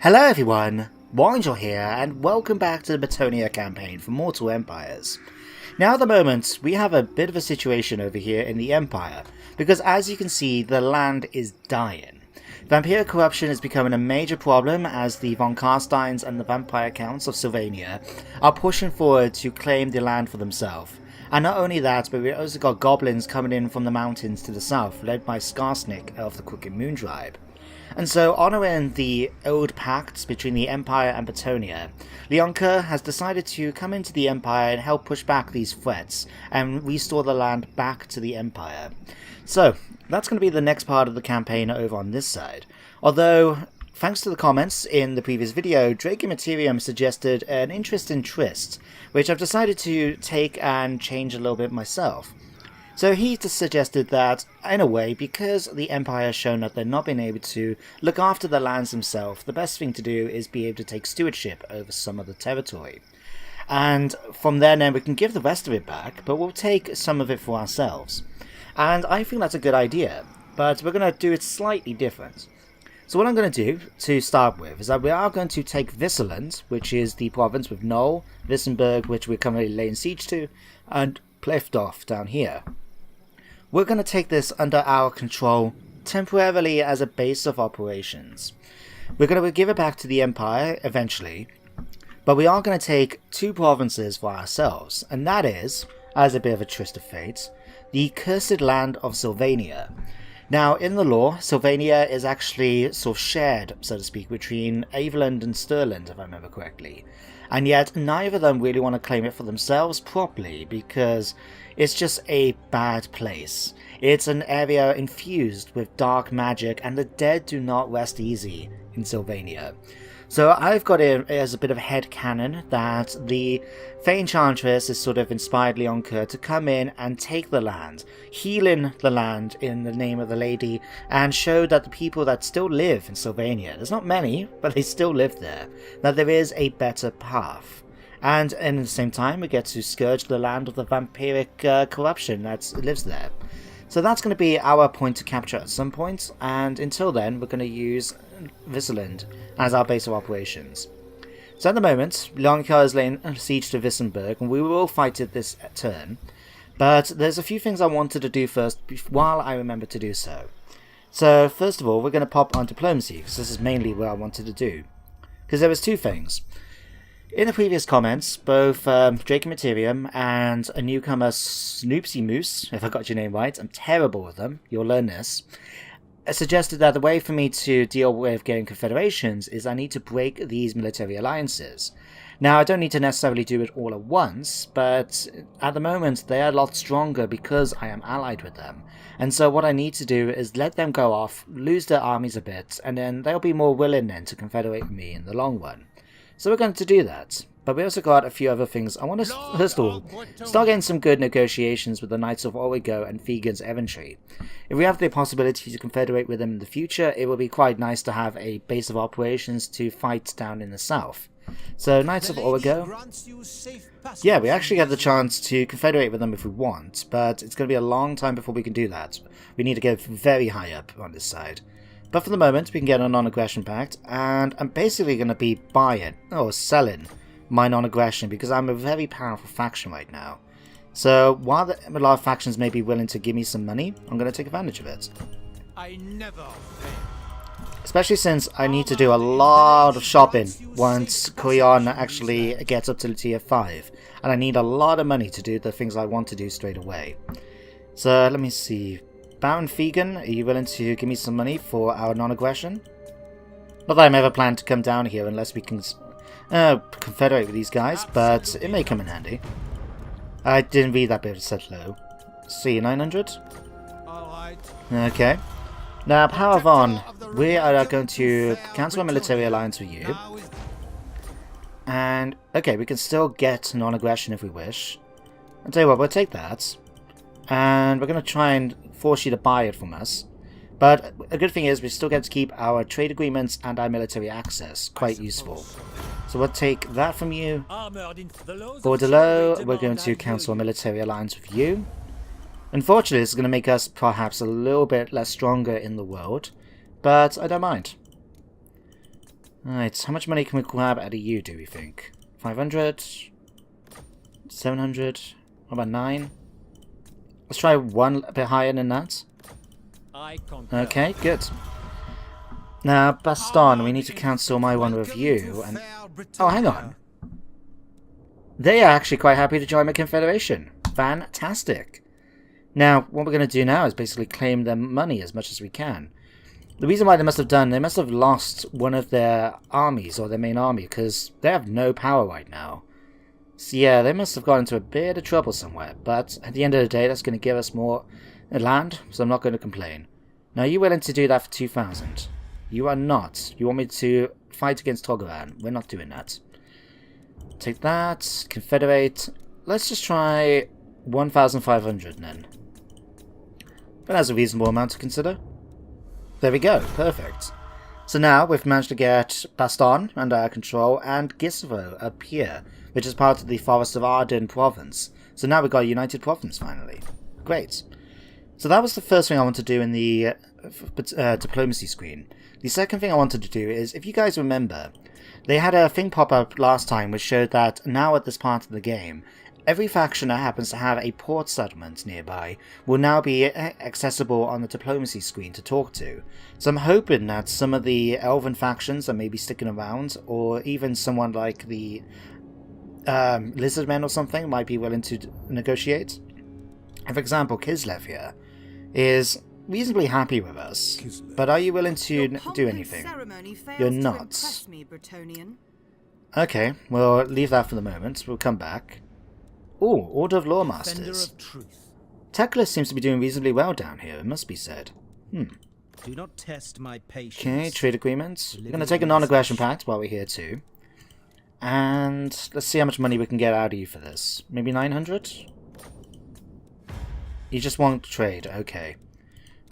Hello everyone, Warhammer here, and welcome back to the Bretonnia campaign for Mortal Empires. Now at the moment, we have a bit of a situation over here in the Empire, because as you can see, the land is dying. Vampiric corruption is becoming a major problem as the Von Carsteins and the vampire counts of Sylvania are pushing forward to claim the land for themselves. And not only that, but we've also got goblins coming in from the mountains to the south, led by Skarsnik of the Crooked Moon tribe. And so, honouring the old pacts between the Empire and Bretonnia, Leonka has decided to come into the Empire and help push back these threats and restore the land back to the Empire. So, that's going to be the next part of the campaign over on this side. Although, thanks to the comments in the previous video, Drake Materium suggested an interesting twist, which I've decided to take and change a little bit myself. So he just suggested that, in a way, because the Empire has shown that they're not being able to look after the lands themselves, the best thing to do is be able to take stewardship over some of the territory. And from there then we can give the rest of it back, but we'll take some of it for ourselves. And I think that's a good idea, but we're going to do it slightly different. So what I'm going to do, to start with, is that we are going to take Visserland, which is the province with Knoll, Wissenberg, which we're currently laying siege to, and Plifthoff down here. We're going to take this under our control temporarily as a base of operations. We're going to give it back to the Empire eventually, but we are going to take two provinces for ourselves, and that is, as a bit of a twist of fate, the Cursed Land of Sylvania. Now, in the lore, Sylvania is actually sort of shared, so to speak, between Aveland and Stirland, if I remember correctly. And yet, neither of them really want to claim it for themselves properly, because it's just a bad place. It's an area infused with dark magic, and the dead do not rest easy in Sylvania. So I've got it as a bit of a headcanon that the Fey Enchantress has sort of inspired Leonka to come in and take the land, healing the land in the name of the lady, and show that the people that still live in Sylvania, there's not many, but they still live there, that there is a better path. And at the same time, we get to scourge the land of the vampiric corruption that lives there. So that's going to be our point to capture at some point, and until then, we're going to use Visserland as our base of operations. So at the moment, Leonka is laying siege to Wissenberg, and we will fight it this turn. But there's a few things I wanted to do first, while I remember to do so. So first of all, we're going to pop on diplomacy, because this is mainly what I wanted to do. Because there was two things. In the previous comments, both Drake Materium and a newcomer Snoopsy Moose, if I got your name right, I'm terrible with them, you'll learn this, suggested that the way for me to deal with getting confederations is I need to break these military alliances. Now, I don't need to necessarily do it all at once, but at the moment they are a lot stronger because I am allied with them. And so what I need to do is let them go off, lose their armies a bit, and then they'll be more willing then to confederate with me in the long run. So we're going to do that. But we also got a few other things. I want to, first of all, start getting some good negotiations with the Knights of Origo and Figan's Eventry. If we have the possibility to confederate with them in the future, it will be quite nice to have a base of operations to fight down in the south. So, Knights of Origo, yeah, we actually have the chance to confederate with them if we want, but it's going to be a long time before we can do that. We need to get very high up on this side. But for the moment, we can get a non-aggression pact, and I'm basically going to be buying, or selling, my non-aggression, because I'm a very powerful faction right now. So, while a lot of factions may be willing to give me some money, I'm going to take advantage of it. Especially since I need to do a lot of shopping once Korean actually gets up to tier 5, and I need a lot of money to do the things I want to do straight away. So, let me see. Baron Figan, are you willing to give me some money for our non-aggression? Not that I'm ever planning to come down here unless we can confederate with these guys, but it may come in handy. I didn't read that bit, it said low. See, 900? Okay. Now, Power Von, we are going to cancel a military alliance with you. And, okay, we can still get non-aggression if we wish. I'll tell you what, we'll take that. And we're going to try and force you to buy it from us. But a good thing is we still get to keep our trade agreements and our military access. Quite useful. So we'll take that from you. Bordelot, we're going to cancel a military alliance with you. Unfortunately, this is going to make us perhaps a little bit less stronger in the world. But I don't mind. Alright, how much money can we grab out of you, do we think? 500? 700? How about 9? Let's try one a bit higher than that. Okay, good. Now, Baston, we need to cancel my one with you, and... Oh, hang on. They are actually quite happy to join my confederation. Fantastic. Now, what we're going to do now is basically claim their money as much as we can. The reason why they must have lost one of their armies, or their main army, because they have no power right now. So yeah, they must have got into a bit of trouble somewhere, but at the end of the day, that's going to give us more land, so I'm not going to complain. Now, are you willing to do that for 2,000? You are not. You want me to fight against Togoran? We're not doing that. Take that, confederate. Let's just try 1,500 then. But that's a reasonable amount to consider. There we go, perfect. So now we've managed to get Baston under our control and Gisvo up here, which is part of the Forest of Arden province. So now we've got a united province finally. Great. So that was the first thing I want to do in the diplomacy screen. The second thing I wanted to do is, if you guys remember, they had a thing pop up last time which showed that now at this part of the game, every faction that happens to have a port settlement nearby will now be accessible on the diplomacy screen to talk to. So I'm hoping that some of the elven factions that may be sticking around, or even someone like the lizardmen or something, might be willing to negotiate. For example, Kislev here is reasonably happy with us, but are you willing to do anything? You're not. Okay, we'll leave that for the moment. We'll come back. Oh, Order of Lawmasters. Tekla seems to be doing reasonably well down here, it must be said. Do not test my patience. Okay, trade agreements. We're going to take a non-aggression pact while we're here too. And let's see how much money we can get out of you for this. Maybe 900? You just want trade, okay.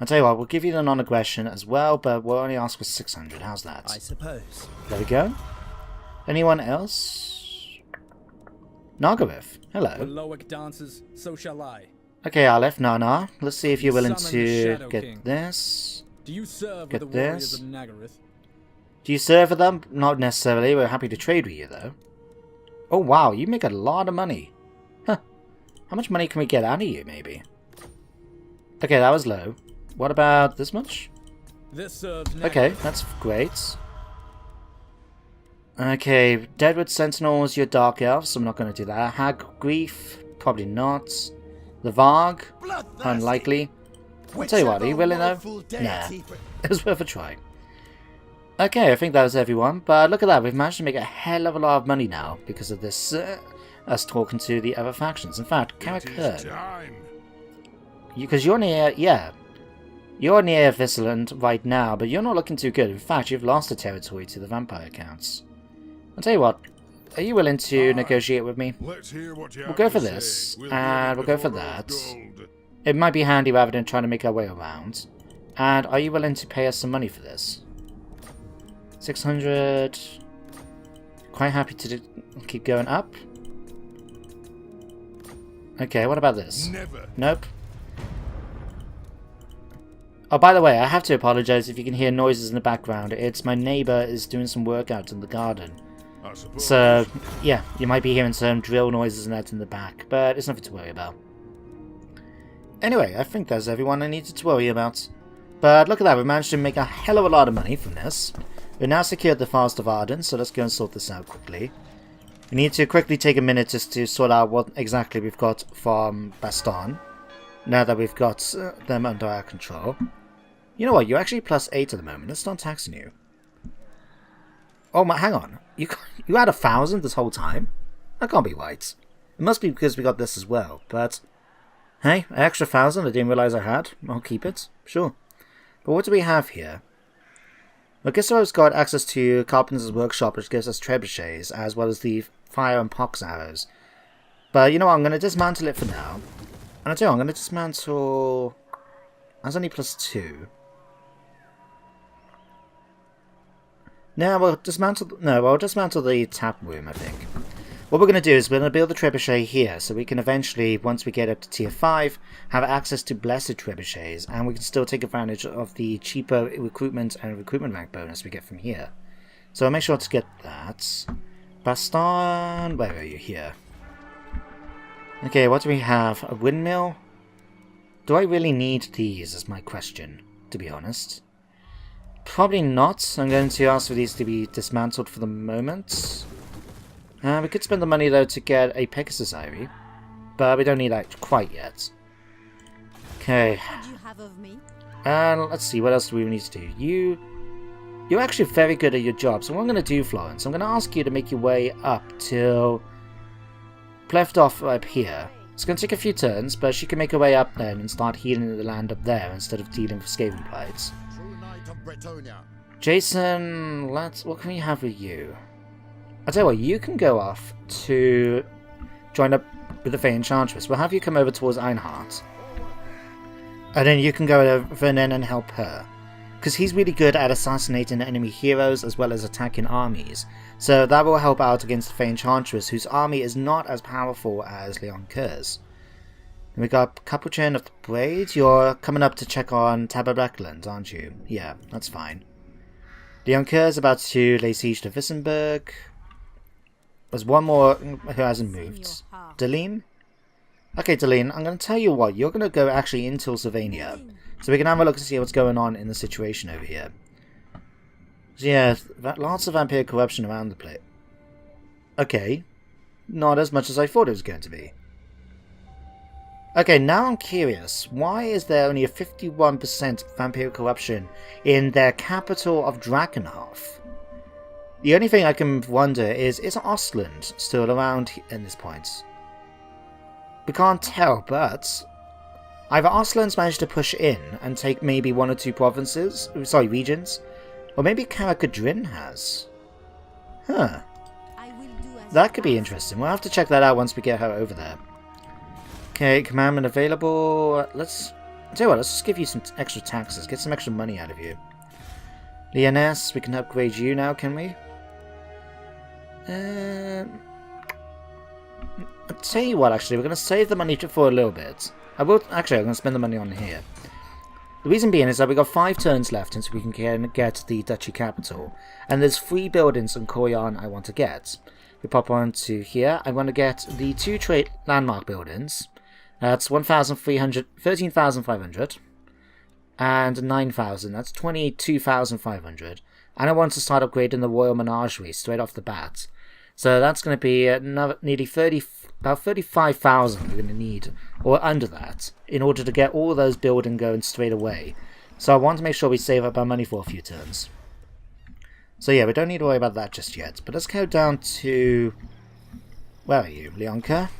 I'll tell you what, we'll give you the non-aggression as well, but we'll only ask for 600. How's that? I suppose. There we go. Anyone else? Nargorith, hello. When Loic dances, so shall I. Okay, Aleph, Nana. Let's see if you're willing Summon to Shadow get King. this. Do you serve Get with the warriors this. of Nagaroth? Do you serve with them? Not necessarily. We're happy to trade with you, though. Oh, wow. You make a lot of money. Huh. How much money can we get out of you, maybe? Okay, that was low. What about this much? This serves Nagaroth. Okay, that's great. Okay, Deadwood Sentinels, you're Dark Elves, so I'm not going to do that. Hag Grief, probably not. The Varg, unlikely. I'll tell you what, are you willing though? Nah, it was worth a try. Okay, I think that was everyone, but look at that, we've managed to make a hell of a lot of money now because of this, us talking to the other factions. In fact, Carrick Hearn, because you're near, yeah, you're near Visseland right now, but you're not looking too good. In fact, you've lost the territory to the vampire counts. I'll tell you what, are you willing to negotiate with me? We'll go for this, and we'll go for that. It might be handy rather than trying to make our way around. And are you willing to pay us some money for this? 600. Quite happy to keep going up. Okay, what about this? Nope. Oh, by the way, I have to apologize if you can hear noises in the background. It's my neighbor is doing some work out in the garden. So, yeah, you might be hearing some drill noises and that in the back, but it's nothing to worry about. Anyway, I think that's everyone I needed to worry about. But look at that, we managed to make a hell of a lot of money from this. We've now secured the Forest of Arden, so let's go and sort this out quickly. We need to quickly take a minute just to sort out what exactly we've got from Baston, now that we've got them under our control. You know what, you're actually +8 at the moment, let's start taxing you. Oh my, hang on, you had 1,000 this whole time? That can't be right. It must be because we got this as well, but... Hey, an extra 1,000 I didn't realise I had. I'll keep it, sure. But what do we have here? Well, Gisro's got access to Carpenter's Workshop, which gives us trebuchets, as well as the fire and pox arrows. But you know what, I'm going to dismantle it for now. And I tell you what, I'm going to dismantle... That's only +2. No, we'll dismantle the tap room, I think. What we're going to do is we're going to build a trebuchet here, so we can eventually, once we get up to tier 5, have access to blessed trebuchets, and we can still take advantage of the cheaper recruitment and recruitment rank bonus we get from here. So I'll make sure to get that. Baston... Where are you? Here. Okay, what do we have? A windmill? Do I really need these is my question, to be honest. Probably not. I'm going to ask for these to be dismantled for the moment. We could spend the money though to get a Pegasus Eyrie, but we don't need that quite yet. Okay. And let's see, what else do we need to do? You're actually very good at your job, so what I'm going to do, Florence, I'm going to ask you to make your way up till left off up here. It's going to take a few turns, but she can make her way up then and start healing the land up there instead of dealing with Skaven Blights. Jason, what can we have with you? I'll tell you what, you can go off to join up with the Fey Enchantress. We'll have you come over towards Einhart. And then you can go over and help her. Because he's really good at assassinating enemy heroes as well as attacking armies. So that will help out against the Fey Enchantress, whose army is not as powerful as Leon Kerr's. And we got Capuchin of the Braid. You're coming up to check on Tabernacle, aren't you? Yeah, that's fine. Leon Kerr's about to lay siege to Wissenberg. There's one more who hasn't moved. Deline? Okay, Deline, I'm going to tell you what. You're going to go actually into Sylvania. So we can have a look and see what's going on in the situation over here. So yeah, lots of vampire corruption around the place. Okay. Not as much as I thought it was going to be. Okay, now I'm curious. Why is there only a 51% vampire corruption in their capital of Drakenhof? The only thing I can wonder is Ostland still around at this point? We can't tell, but either Ostland's managed to push in and take maybe one or two regions, or maybe Karakadrin has. Huh. That could be interesting. We'll have to check that out once we get her over there. Okay, commandment available. Let's just give you some extra taxes, get some extra money out of you. Leoness, we can upgrade you now, can we? I'll tell you what, actually, we're going to save the money for a little bit. I'm going to spend the money on here. The reason being is that we've got 5 turns left until we can get the Duchy capital. And there's 3 buildings in Koyan I want to get. We pop on to here. I want to get the 2 trade landmark buildings. That's 13,500. And 9,000. That's 22,500. And I want to start upgrading the Royal Menagerie straight off the bat. So that's going to be nearly about 35,000 we're going to need, or under that, in order to get all those building going straight away. So I want to make sure we save up our money for a few turns. So yeah, we don't need to worry about that just yet. But let's go down to... Where are you, Leonka?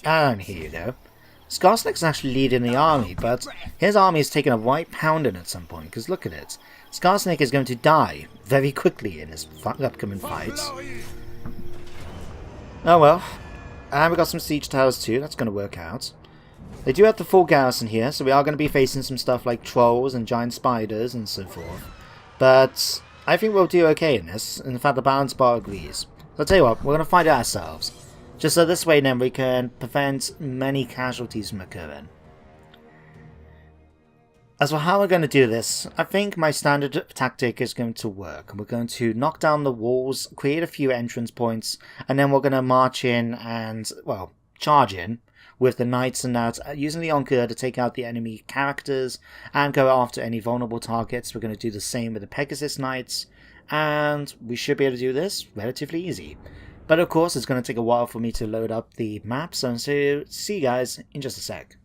And here you go. Skarsnik's actually leading the army, but his army is taking a white pounding at some point, because look at it. Skarsnik is going to die very quickly in his upcoming fights. Oh well. And we got some siege towers too, that's going to work out. They do have the full garrison here, so we are going to be facing some stuff like trolls and giant spiders and so forth. But I think we'll do okay in this. In fact, the balance bar agrees. So I'll tell you what, we're going to fight it ourselves. Just so this way then we can prevent many casualties from occurring. As for how we're going to do this, I think my standard tactic is going to work. We're going to knock down the walls, create a few entrance points, and then we're going to march in and, well, charge in with the knights and that, using the Onker to take out the enemy characters and go after any vulnerable targets. We're going to do the same with the Pegasus Knights, and we should be able to do this relatively easy. But of course, it's going to take a while for me to load up the map, so see you guys in just a sec.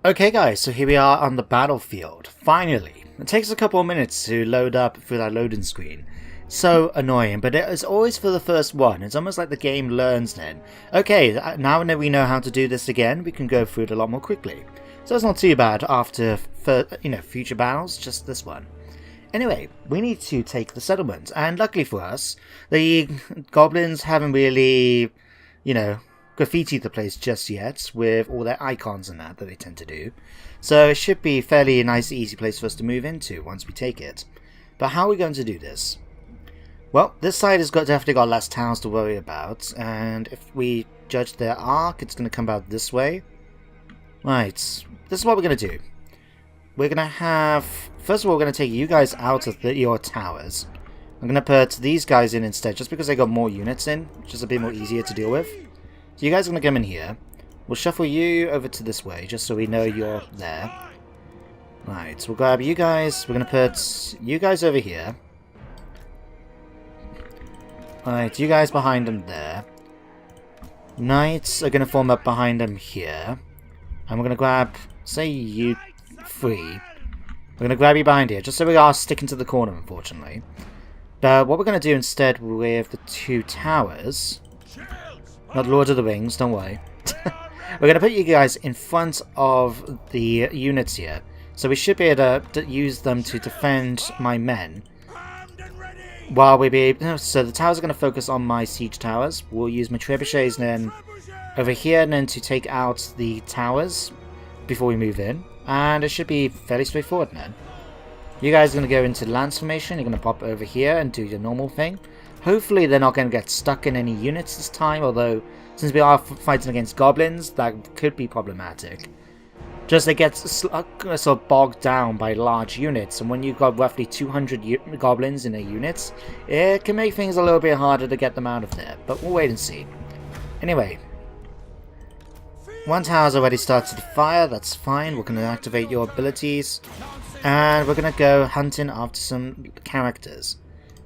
Okay guys, so here we are on the battlefield, finally. It takes a couple of minutes to load up through that loading screen. So annoying, but it is always for the first one. It's almost like the game learns then. Okay, now that we know how to do this again, we can go through it a lot more quickly. So it's not too bad after, future battles, just this one. Anyway, we need to take the settlement, and luckily for us, the goblins haven't really, graffitied the place just yet with all their icons and that they tend to do. So it should be fairly a nice easy place for us to move into once we take it. But how are we going to do this? Well, this side has definitely got less towns to worry about, and if we judge their arc, it's going to come out this way. Right, this is what we're going to do. we're going to have... First of all, we're going to take you guys out of your towers. I'm going to put these guys in instead, just because they got more units in, which is a bit more easier to deal with. So you guys are going to come in here. We'll shuffle you over to this way, just so we know you're there. Right, so we'll grab you guys. We're going to put you guys over here. Right, you guys behind them there. Knights are going to form up behind them here. And we're going to grab, say you three. We're going to grab you behind here, just so we are sticking to the corner, unfortunately. But what we're going to do instead with the two towers... Not Lord of the Rings, don't worry. We're going to put you guys in front of the units here. So we should be able to use them to defend my men. While we be... So the towers are going to focus on my siege towers. We'll use my trebuchets then over here and then to take out the towers before we move in. And it should be fairly straightforward then. You guys are going to go into lance formation. You're going to pop over here and do your normal thing. Hopefully they're not going to get stuck in any units this time, although since we are fighting against goblins, that could be problematic. Just they get sort of bogged down by large units, and when you've got roughly 200 goblins in a unit, it can make things a little bit harder to get them out of there, but we'll wait and see. Anyway, one tower's already started to fire, that's fine. We're going to activate your abilities, and we're going to go hunting after some characters.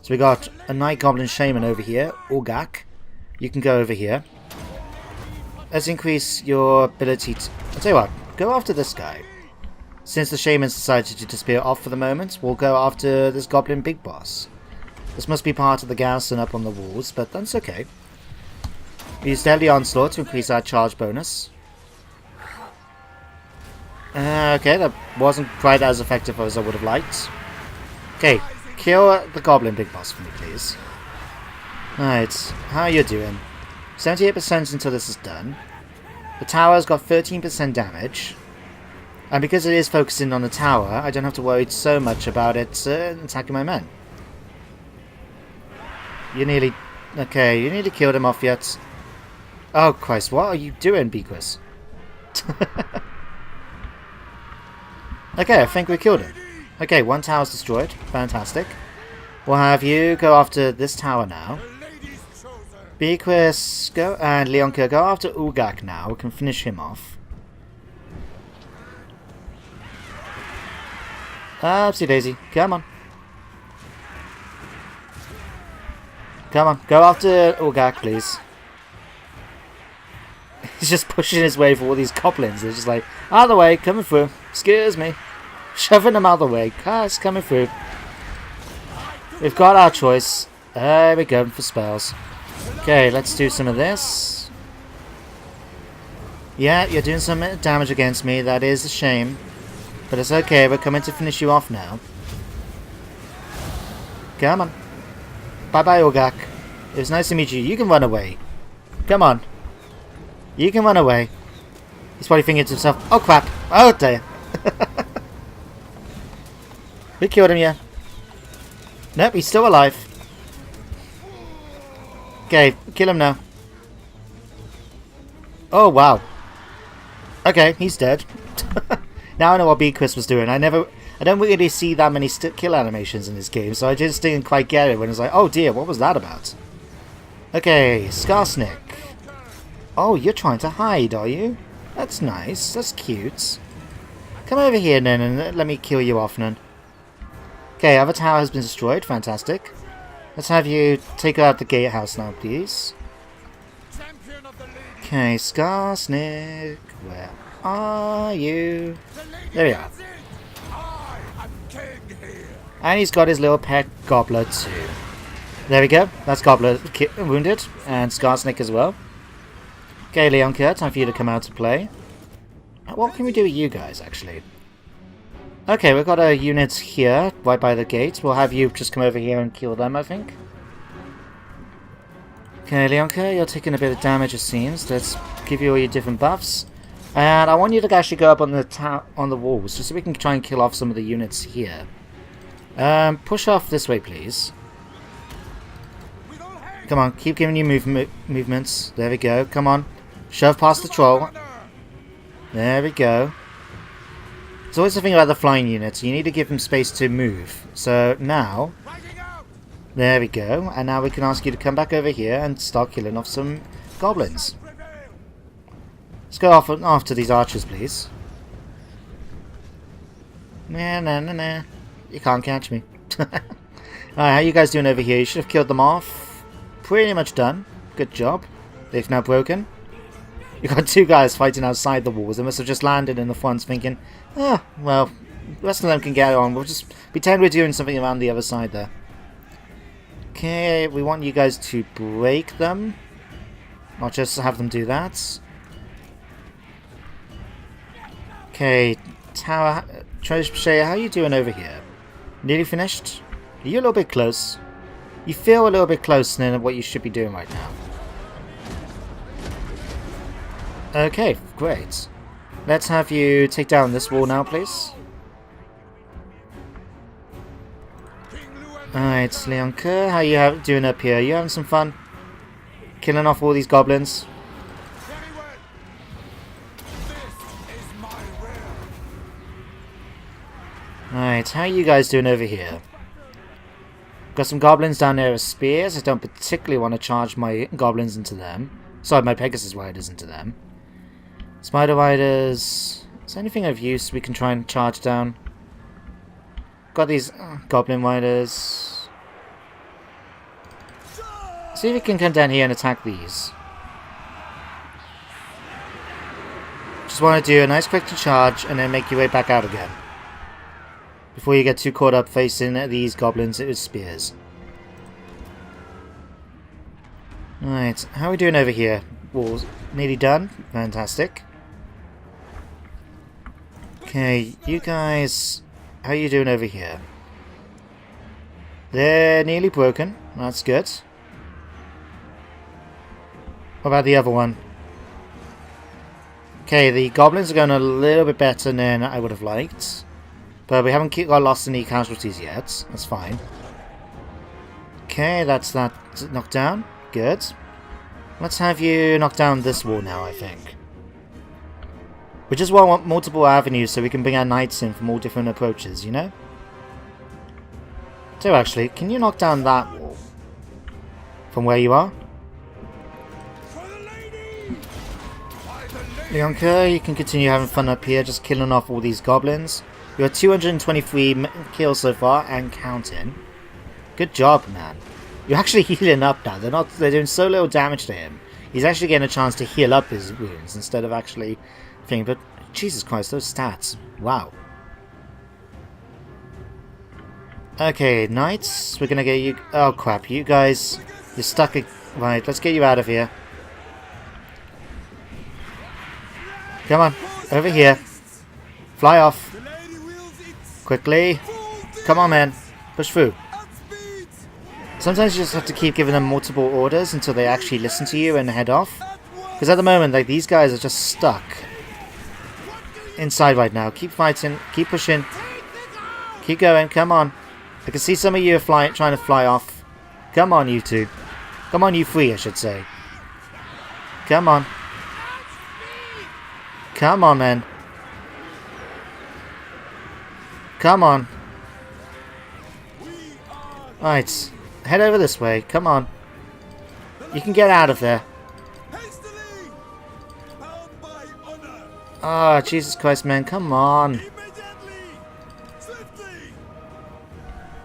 So we got a Night Goblin Shaman over here, Urgak. You can go over here. Let's increase your ability to... I'll tell you what, go after this guy. Since the Shaman's decided to disappear off for the moment, we'll go after this Goblin Big Boss. This must be part of the garrison up on the walls, but that's okay. We use Deadly Onslaught to increase our charge bonus. Okay, that wasn't quite as effective as I would have liked. Okay, kill the Goblin Big Boss for me, please. Right, how are you doing? 78% until this is done. The tower's got 13% damage. And because it is focusing on the tower, I don't have to worry so much about it attacking my men. You nearly... Okay, you nearly killed him off yet. Oh, Christ, what are you doing, Beaquist? Okay, I think we killed him. Okay, one tower's destroyed. Fantastic. We'll have you go after this tower now. Beaquist, go, and Leonka, go after Urgak now. We can finish him off. Oopsie daisy. Come on. Come on, go after Urgak, please. He's just pushing his way for all these goblins. They're just like, out of the way, coming through. Excuse me. Shoving them out of the way. Guys, coming through. We've got our choice. There we go for spells. Okay, let's do some of this. Yeah, you're doing some damage against me. That is a shame. But it's okay. We're coming to finish you off now. Come on. Bye-bye, Urgak. It was nice to meet you. You can run away. Come on. You can run away. He's probably thinking to himself, oh crap. Oh dear. We killed him, yeah. Nope, he's still alive. Okay, kill him now. Oh, wow. Okay, he's dead. Now I know what Beaquist was doing. I don't really see that many kill animations in this game, so I just didn't quite get it when it was like, oh dear, what was that about? Okay, Skarsnik. Oh, you're trying to hide, are you? That's nice. That's cute. Come over here, then, and let me kill you off, then. Okay, other tower has been destroyed. Fantastic. Let's have you take out the gatehouse now, please. Okay, Skarsnik. Where are you? There we are. And he's got his little pet gobbler, too. There we go. That's Gobbler wounded. And Skarsnik as well. Okay, Leonka, time for you to come out to play. What can we do with you guys, actually? Okay, we've got a unit here, right by the gate. We'll have you just come over here and kill them, I think. Okay, Leonka, you're taking a bit of damage, it seems. Let's give you all your different buffs. And I want you to actually go up on the walls, just so we can try and kill off some of the units here. Push off this way, please. Come on, keep giving you movements. There we go, come on. Shove past the troll. There we go. It's always the thing about the flying units. You need to give them space to move. So now, there we go. And now we can ask you to come back over here and start killing off some goblins. Let's go off after these archers, please. Nah. You can't catch me. Alright, how you guys doing over here? You should have killed them off. Pretty much done. Good job. They've now broken. You got two guys fighting outside the walls. They must have just landed in the fronts thinking, oh, well, the rest of them can get on. We'll just pretend we're doing something around the other side there. Okay, we want you guys to break them. Not just have them do that. Okay, Tower... Treasure, how are you doing over here? Nearly finished? Are you a little bit close? You feel a little bit closer than what you should be doing right now. Okay, great. Let's have you take down this wall now, please. Alright, Leon Kerr, how you doing up here? You having some fun? Killing off all these goblins? Alright, how are you guys doing over here? Got some goblins down there with spears. I don't particularly want to charge my goblins into them. Sorry, my Pegasus riders into them. Spider riders. Is there anything of use we can try and charge down? Got these goblin riders. See if we can come down here and attack these. Just want to do a nice quick charge and then make your way back out again. Before you get too caught up facing these goblins with spears. Alright, how are we doing over here? Walls nearly done. Fantastic. Okay, you guys... How are you doing over here? They're nearly broken. That's good. What about the other one? Okay, the goblins are going a little bit better than I would have liked. But we haven't got lost any casualties yet. That's fine. Okay, that's that knocked down. Good. Let's have you knock down this wall now, I think. We just want multiple avenues so we can bring our knights in from all different approaches, you know? So actually, can you knock down that wall? From where you are? Leonka, you can continue having fun up here, just killing off all these goblins. You're 223 kills so far and counting. Good job, man. You're actually healing up now. They're doing so little damage to him. He's actually getting a chance to heal up his wounds instead of actually thinking, but Jesus Christ, those stats. Wow. Okay, knights, we're gonna get you. Oh crap, you guys, you're stuck. Right, let's get you out of here. Come on, over here. Fly off. Quickly. Come on, man. Push through. Sometimes you just have to keep giving them multiple orders until they actually listen to you and head off. Because at the moment, like, these guys are just stuck inside right now. Keep fighting. Keep pushing. Keep going. Come on. I can see some of you are trying to fly off. Come on, you two. Come on, you three, I should say. Come on. Come on, man. Come on. Right. Head over this way. Come on. You can get out of there. Ah, oh, Jesus Christ, man. Come on.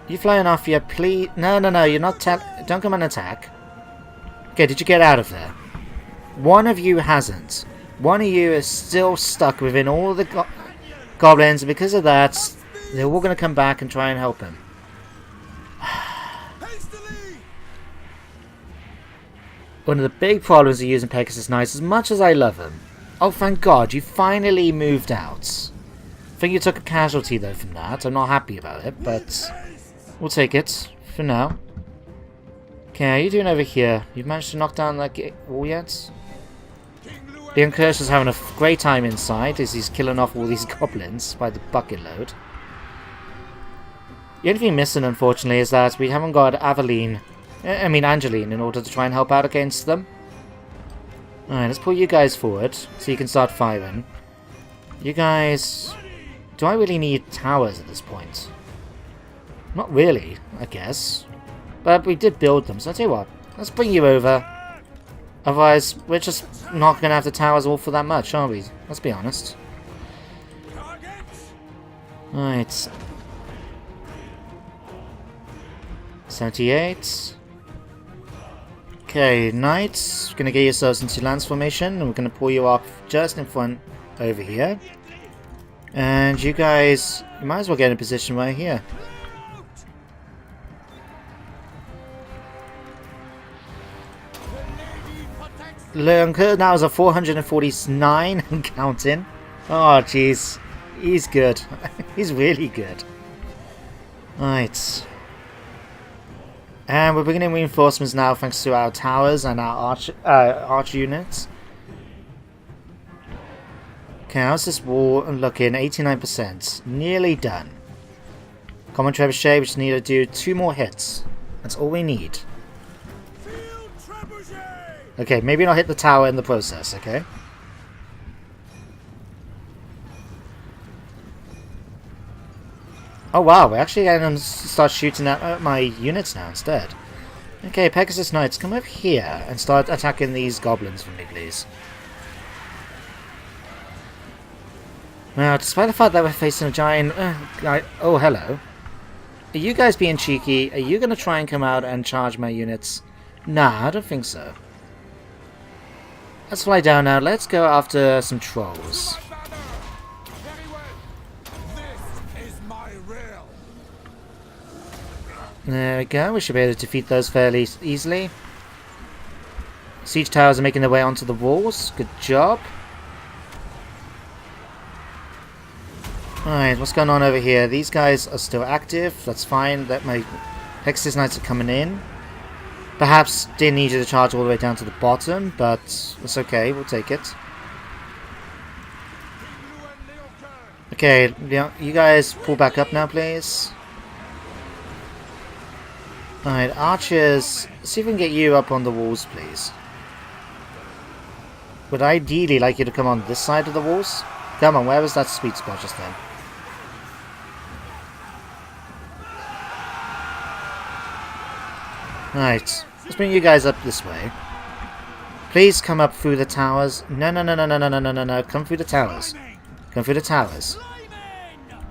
You flying off yet, please? No, you're not. Don't come and attack. Okay, did you get out of there? One of you hasn't. One of you is still stuck within all the goblins, and because of that, they're all going to come back and try and help him. One of the big problems of using Pegasus Knights, as much as I love him. Oh, thank God, you finally moved out. I think you took a casualty, though, from that. I'm not happy about it, but we'll take it for now. Okay, how are you doing over here? You've managed to knock down that wall yet? Leon Kirsch is having a great time inside as he's killing off all these goblins by the bucket load. The only thing missing, unfortunately, is that we haven't got Angeline in order to try and help out against them. Alright, let's pull you guys forward so you can start firing. You guys do I really need towers at this point? Not really, I guess. But we did build them, so I'll tell you what. Let's bring you over. Otherwise, we're just not going to have the towers all for that much, are we? Let's be honest. Right. 78. Okay, knights. Gonna get yourselves into lance formation, and we're gonna pull you up just in front over here. And you guys, you might as well get in a position right here. Leonker now is a 449 and counting. Oh, jeez. He's good. He's really good. Right. And we're beginning reinforcements now thanks to our towers and our arch units. Okay, how's this wall looking? 89%. Nearly done. Common trebuchet, we just need to do 2 more hits. That's all we need. Okay, maybe not hit the tower in the process, okay? Oh wow, we're actually going to start shooting at my units now instead. Okay, Pegasus Knights, come over here and start attacking these goblins for me, please. Now, despite the fact that we're facing a giant guy... Oh, hello. Are you guys being cheeky? Are you going to try and come out and charge my units? Nah, I don't think so. Let's fly down now. Let's go after some trolls. There we go. We should be able to defeat those fairly easily. Siege towers are making their way onto the walls. Good job. Alright, what's going on over here? These guys are still active. That's fine. That my Pegasus Knights are coming in. Perhaps didn't need you to charge all the way down to the bottom, but it's okay. We'll take it. Okay, you guys pull back up now, please. Alright, archers, see if we can get you up on the walls, please. Would ideally like you to come on this side of the walls. Come on, where was that sweet spot just then? Right, let's bring you guys up this way. Please come up through the towers. No, no, no, no, no, no, no, no, no, no. Come through the towers. Come through the towers.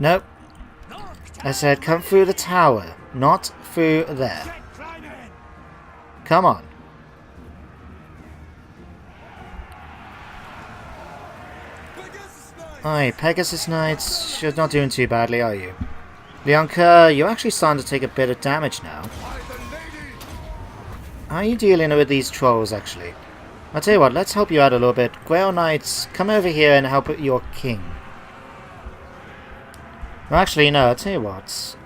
Nope. I said come through the tower, not through there. Come on. Alright, Pegasus Knights, you're not doing too badly, are you? Leonka, you're actually starting to take a bit of damage now. How are you dealing with these trolls, actually? I'll tell you what, let's help you out a little bit. Grail Knights, come over here and help your king. Well, actually, no, I'll tell you what.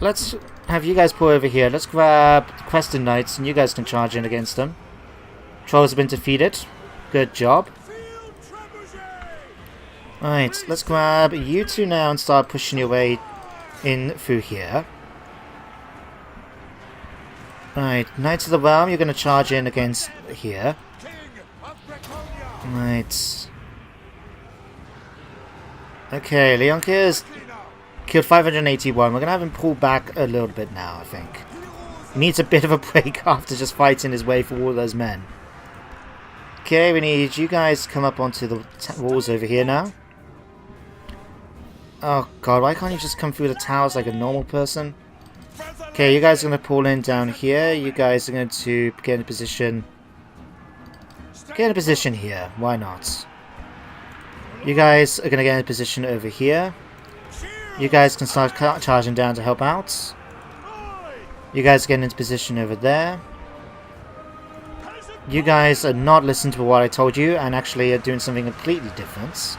Let's have you guys pull over here. Let's grab the Crested Knights and you guys can charge in against them. Trolls have been defeated. Good job. Alright, let's grab you two now and start pushing your way in through here. Alright, Knights of the Realm, you're going to charge in against here. Right. Okay, Leonka's killed 581. We're going to have him pull back a little bit now, I think. He needs a bit of a break after just fighting his way for all those men. Okay, we need you guys to come up onto the walls over here now. Oh god, why can't you just come through the towers like a normal person? Okay, you guys are going to pull in down here. You guys are going to get in a position. Get in a position here. Why not? You guys are going to get in a position over here. You guys can start charging down to help out. You guys are getting into position over there. You guys are not listening to what I told you and actually are doing something completely different.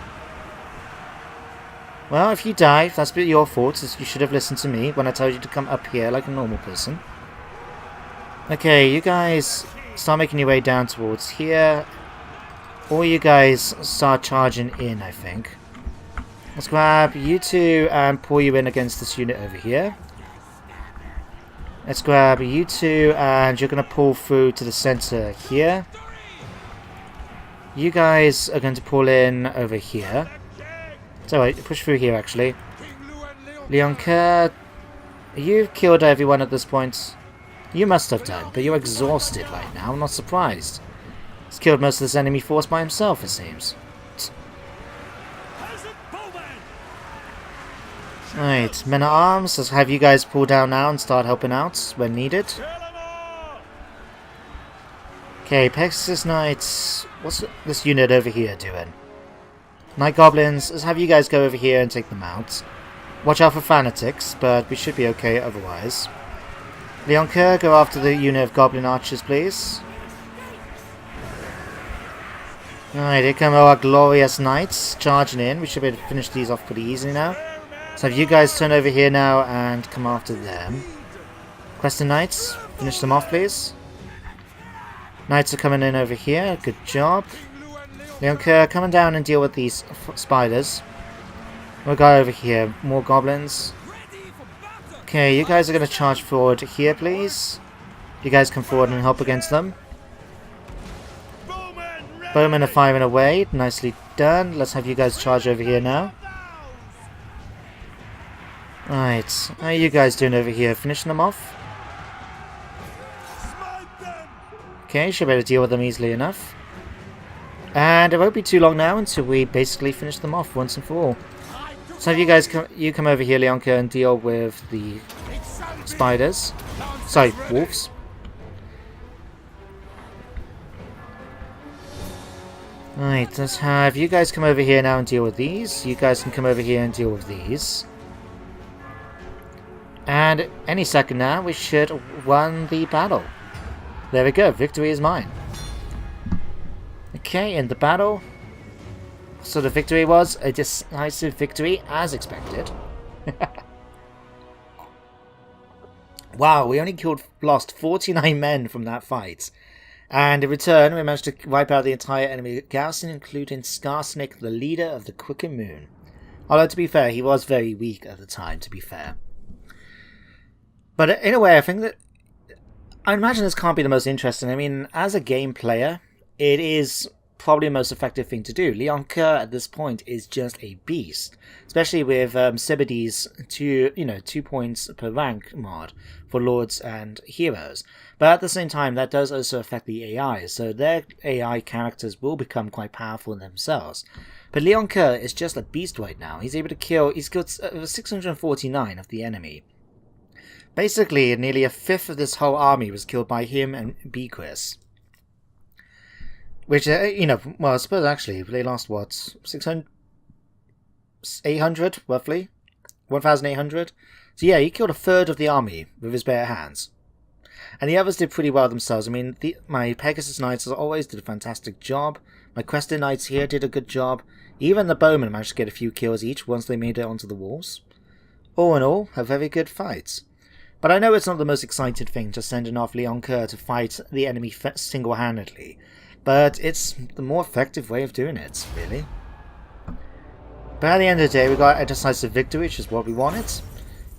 Well, if you die, that's your fault. You should have listened to me when I told you to come up here like a normal person. Okay, you guys start making your way down towards here. Or you guys start charging in, I think. Let's grab you two and pull you in against this unit over here. Let's grab you two and you're going to pull through to the center here. You guys are going to pull in over here. So wait, push through here actually. Leon Kerr, you've killed everyone at this point. You must have done, but you're exhausted right now. I'm not surprised. He's killed most of this enemy force by himself, it seems. Right, men at arms, let's have you guys pull down now and start helping out when needed. Okay, Pegasus Knights, what's this unit over here doing? Night Goblins, let's have you guys go over here and take them out. Watch out for Fanatics, but we should be okay otherwise. Leon Kerr, go after the unit of Goblin Archers, please. Alright, here come our glorious Knights charging in. We should be able to finish these off pretty easily now. So have you guys turn over here now and come after them. Questing Knights, finish them off, please. Knights are coming in over here. Good job. Leon Kerr, coming down and deal with these spiders. We'll go over here. More goblins. Okay, you guys are going to charge forward here, please. You guys come forward and help against them. Bowmen are firing away. Nicely done. Let's have you guys charge over here now. Right. How are you guys doing over here? Finishing them off? Okay, should be able to deal with them easily enough. And it won't be too long now until we basically finish them off once and for all. So have you guys come over here, Leonka, and deal with the spiders. Sorry, wolves. Right, let's have you guys come over here now and deal with these. You guys can come over here and deal with these. And any second now, we should win the battle. There we go, victory is mine. Okay, in the battle. So the victory was a decisive victory, as expected. Wow, we only lost 49 men from that fight. And in return, we managed to wipe out the entire enemy garrison, including Skarsnik, the leader of the Quicken Moon. Although, to be fair, he was very weak at the time, to be fair. But in a way, I think that... I imagine this can't be the most interesting. I mean, as a game player, it is probably the most effective thing to do. Leon Kerr at this point is just a beast. Especially with Sibide's 2 points per rank mod for Lords and Heroes. But at the same time, that does also affect the AI, so their AI characters will become quite powerful in themselves. But Leon Kerr is just a beast right now. He's able to kill... He's got 649 of the enemy. Basically, nearly a fifth of this whole army was killed by him and Bequist. Which, well, I suppose actually, they lost what? 600? 800, roughly? 1,800? So yeah, he killed a third of the army with his bare hands. And the others did pretty well themselves. I mean, my Pegasus Knights, as always, did a fantastic job. My Quested Knights here did a good job. Even the Bowmen managed to get a few kills each once they made it onto the walls. All in all, a very good fight. But I know it's not the most exciting thing just sending off Leon Kerr to fight the enemy single-handedly. But it's the more effective way of doing it, really. But at the end of the day, we got a decisive victory, which is what we wanted.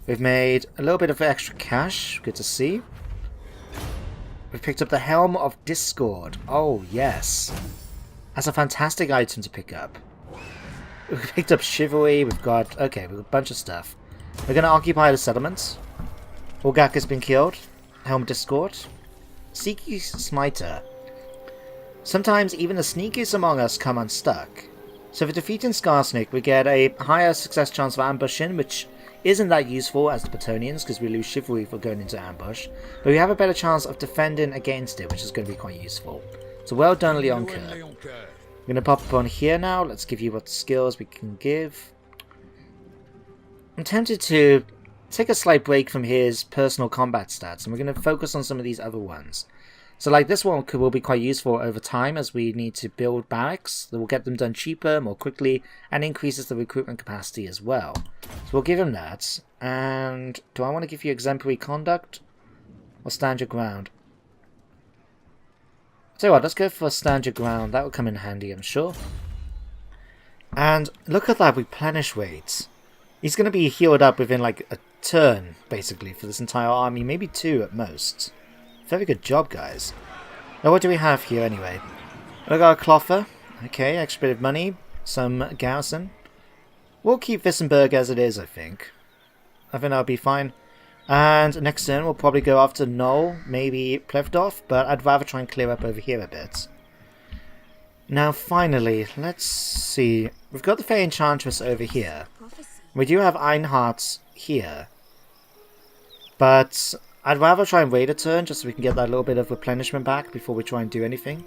We've made a little bit of extra cash, good to see. We've picked up the Helm of Discord. Oh, yes. That's a fantastic item to pick up. We've picked up Chivalry, we've got a bunch of stuff. We're going to occupy the settlements. Orgak has been killed. Helm of Discord. Seeky Smiter. Sometimes even the sneakiest among us come unstuck. So for defeating Skarsnik, we get a higher success chance of ambushing, which isn't that useful as the Bretonnians, because we lose Chivalry for going into ambush. But we have a better chance of defending against it, which is going to be quite useful. So well done, Leon Kerr. We're going to pop up on here now. Let's give you what skills we can give. I'm tempted to take a slight break from his personal combat stats, and we're going to focus on some of these other ones. So like this one will be quite useful over time as we need to build barracks that will get them done cheaper, more quickly, and increases the recruitment capacity as well. So we'll give him that. And do I want to give you exemplary conduct or stand your ground? So what, let's go for stand your ground. That will come in handy, I'm sure. And look at that replenish rate. He's going to be healed up within like a turn, basically, for this entire army. Maybe 2 at most. Very good job, guys. Now, what do we have here, anyway? We got a Cloffer. Okay, extra bit of money. Some garrison. We'll keep Wissenberg as it is, I think. I think that'll be fine. And next turn we'll probably go after Null, maybe Plevdorf, but I'd rather try and clear up over here a bit. Now finally, let's see. We've got the Fae Enchantress over here. We do have Einhardt here. But I'd rather try and wait a turn just so we can get that little bit of replenishment back before we try and do anything.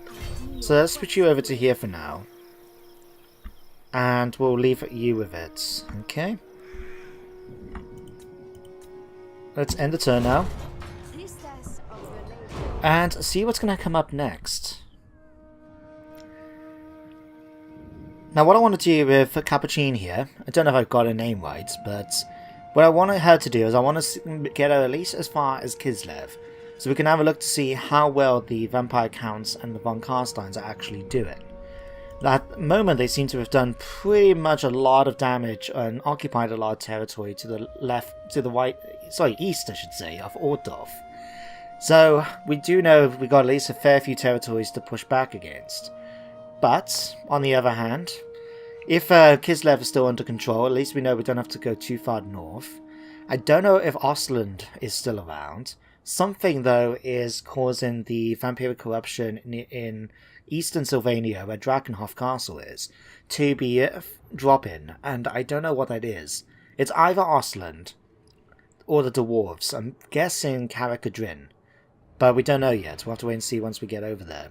So let's switch you over to here for now. And we'll leave you with it. Okay. Let's end the turn now. And see what's going to come up next. Now what I want to do with Capucine here, I don't know if I've got her name right, but what I want her to do is I want to get her at least as far as Kislev, so we can have a look to see how well the Vampire Counts and the Von Carsteins are actually doing. At the moment they seem to have done pretty much a lot of damage and occupied a lot of territory to the left, to the east I should say, of Ortdorf. So we do know we got at least a fair few territories to push back against. But, on the other hand, if Kislev is still under control, at least we know we don't have to go too far north. I don't know if Ostland is still around. Something, though, is causing the vampiric corruption in eastern Sylvania, where Drakenhof Castle is, to be dropping, and I don't know what that is. It's either Ostland or the Dwarves. I'm guessing Karakadrin, but we don't know yet. We'll have to wait and see once we get over there.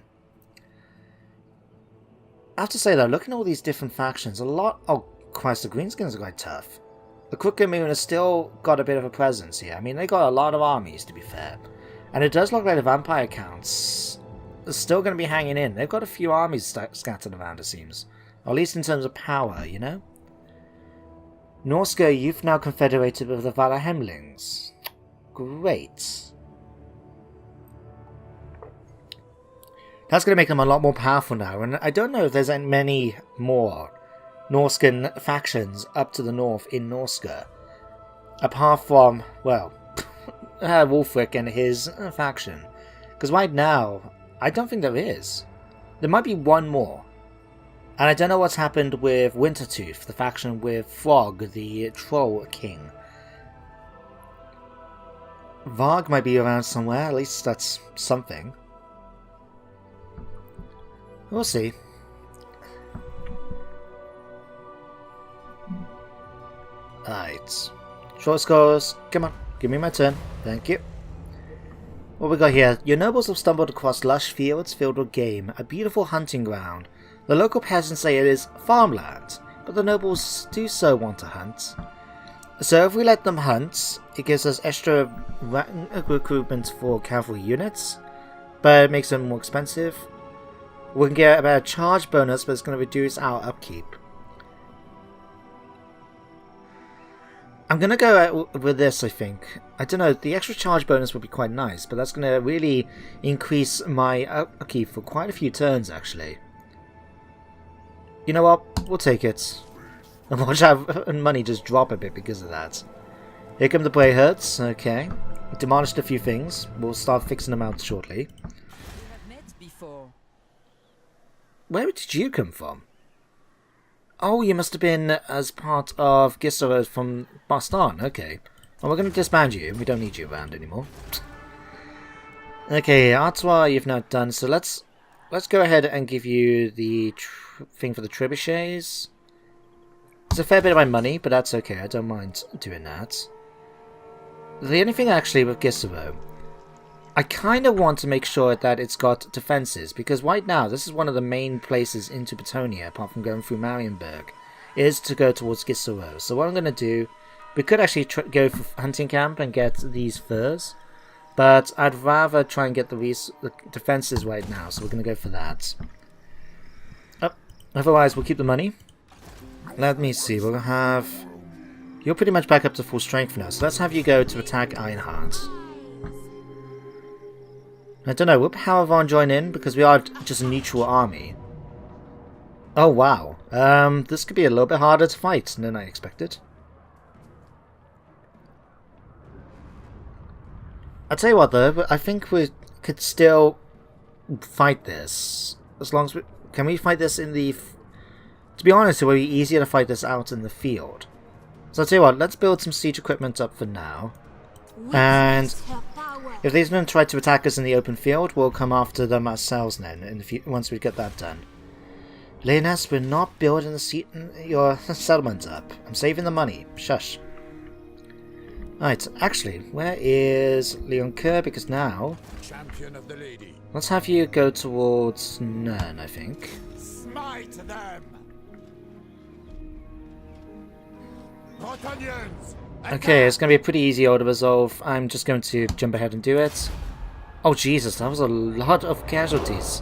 I have to say though, looking at all these different factions, a lot... Oh, Christ, the Greenskins are quite tough. The Crooked Moon has still got a bit of a presence here. I mean, they got a lot of armies, to be fair. And it does look like the Vampire Counts are still going to be hanging in. They've got a few armies scattered around, it seems. Or at least in terms of power, you know? Norska, you've now confederated with the Valahemlings. Great. That's going to make them a lot more powerful now, and I don't know if there's many more Norscan factions up to the north in Norska. Apart from, well, Wulfric and his faction. Because right now, I don't think there is. There might be one more. And I don't know what's happened with Wintertooth, the faction with Frog, the Troll King. Varg might be around somewhere, at least that's something. We'll see. Alright. Short scores. Come on. Give me my turn. Thank you. What we got here? Your nobles have stumbled across lush fields filled with game, a beautiful hunting ground. The local peasants say it is farmland, but the nobles do so want to hunt. So if we let them hunt, it gives us extra recruitment for cavalry units, but it makes them more expensive. We can get about a charge bonus, but it's going to reduce our upkeep. I'm going to go with this, I think. I don't know, the extra charge bonus would be quite nice, but that's going to really increase my upkeep for quite a few turns, actually. You know what? We'll take it. And watch our money just drop a bit because of that. Here come the Brayherds. Okay. Demolished a few things. We'll start fixing them out shortly. Where did you come from? Oh, you must have been as part of Gisela from Bastan. Okay. Well, we're going to disband you. We don't need you around anymore. Okay, Artois you've now done. So let's go ahead and give you the thing for the trebuchets. It's a fair bit of my money, but that's okay. I don't mind doing that. The only thing actually with Gisela, I kind of want to make sure that it's got defenses, because right now this is one of the main places into Bretonnia, apart from going through Marienburg, is to go towards Gisela. So what I'm going to do, we could actually go for hunting camp and get these furs, but I'd rather try and get the defenses right now, so we're going to go for that. Otherwise we'll keep the money. Let me see, we'll have... You're pretty much back up to full strength now, so let's have you go to attack Einhardt. I don't know, will Powervon join in? Because we are just a neutral army. Oh wow, this could be a little bit harder to fight than I expected. I'll tell you what though, I think we could still fight this. As long as we... Can we fight this in the To be honest, it would be easier to fight this out in the field. So I'll tell you what, let's build some siege equipment up for now. And if these men try to attack us in the open field, we'll come after them ourselves then, once we get that done. Leonas, we're not building your settlement up. I'm saving the money. Shush. Right, actually, where is Leon Kerr? Because now, Champion of the lady. let's have you go towards Nern, I think. Smite them! Bretonians! Okay, it's going to be a pretty easy order to resolve. I'm just going to jump ahead and do it. Oh Jesus, that was a lot of casualties.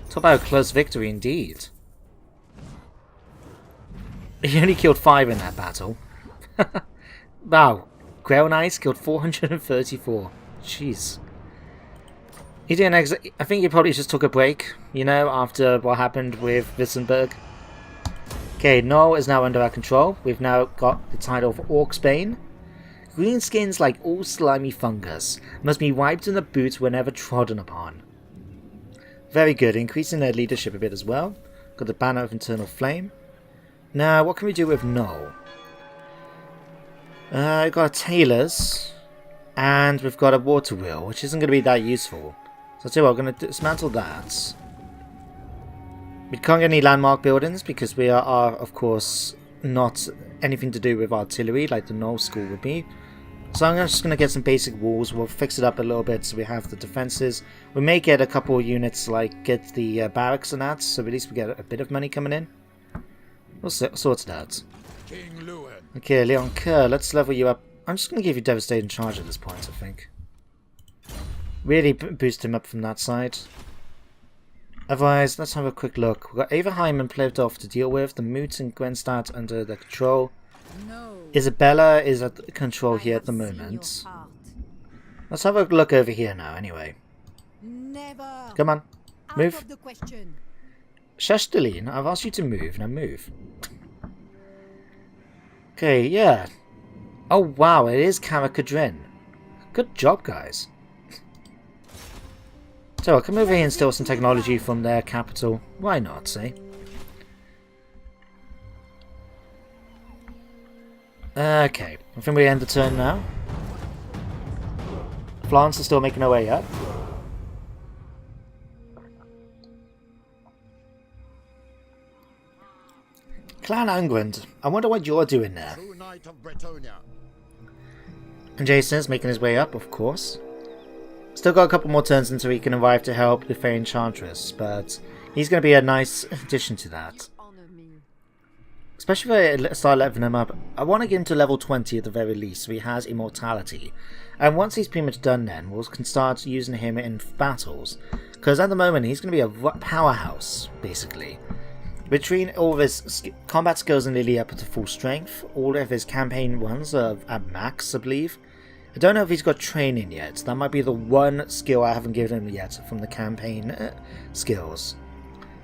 Talk about a close victory indeed. He only killed 5 in that battle. Wow. Grail Knights killed 434. Jeez. He didn't I think he probably just took a break, you know, after what happened with Wissenberg. Okay, Null is now under our control. We've now got the title of Orcsbane. Green skins, like all slimy fungus, must be wiped in the boot whenever trodden upon. Very good, increasing their leadership a bit as well. Got the Banner of Internal Flame. Now, what can we do with Null? We've got a Tailor's, and we've got a Water Wheel, which isn't going to be that useful. So I'll tell you what, I'm going to dismantle that. We can't get any landmark buildings because we are, of course, not anything to do with artillery like the Null School would be. So I'm just going to get some basic walls. We'll fix it up a little bit so we have the defenses. We may get a couple of units, like get the barracks and that, so at least we get a bit of money coming in. We'll sort it out. King Lewin. Okay, Leon Kerr, let's level you up. I'm just going to give you Devastating Charge at this point, I think. Really boost him up from that side. Otherwise, let's have a quick look. We've got Averheim and Plevdorf to deal with. The Moot and Gwenstadt under their control. No. Isabella is at control here at the moment. Let's have a look over here now, anyway. Never. Come on, move. Out of the question. Shashtaline, I've asked you to move. Now move. Okay, yeah. Oh wow, it is Karakadrin. Good job, guys. So I'll come over here and steal some technology from their capital. Why not, say? Okay, I think we end the turn now. Florence is still making her way up. Clan Angwand, I wonder what you're doing there. True Knight of Bretonnia. And Jason is making his way up, of course. Still got a couple more turns until he can arrive to help the Fae Enchantress, but he's going to be a nice addition to that. Honor me. Especially if I start leveling him up. I want to get him to level 20 at the very least, so he has immortality. And once he's pretty much done then, we can start using him in battles. Because at the moment, he's going to be a powerhouse, basically. Between all of his combat skills are nearly up to full strength. All of his campaign ones are at max, I believe. I don't know if he's got training yet. That might be the one skill I haven't given him yet from the campaign skills.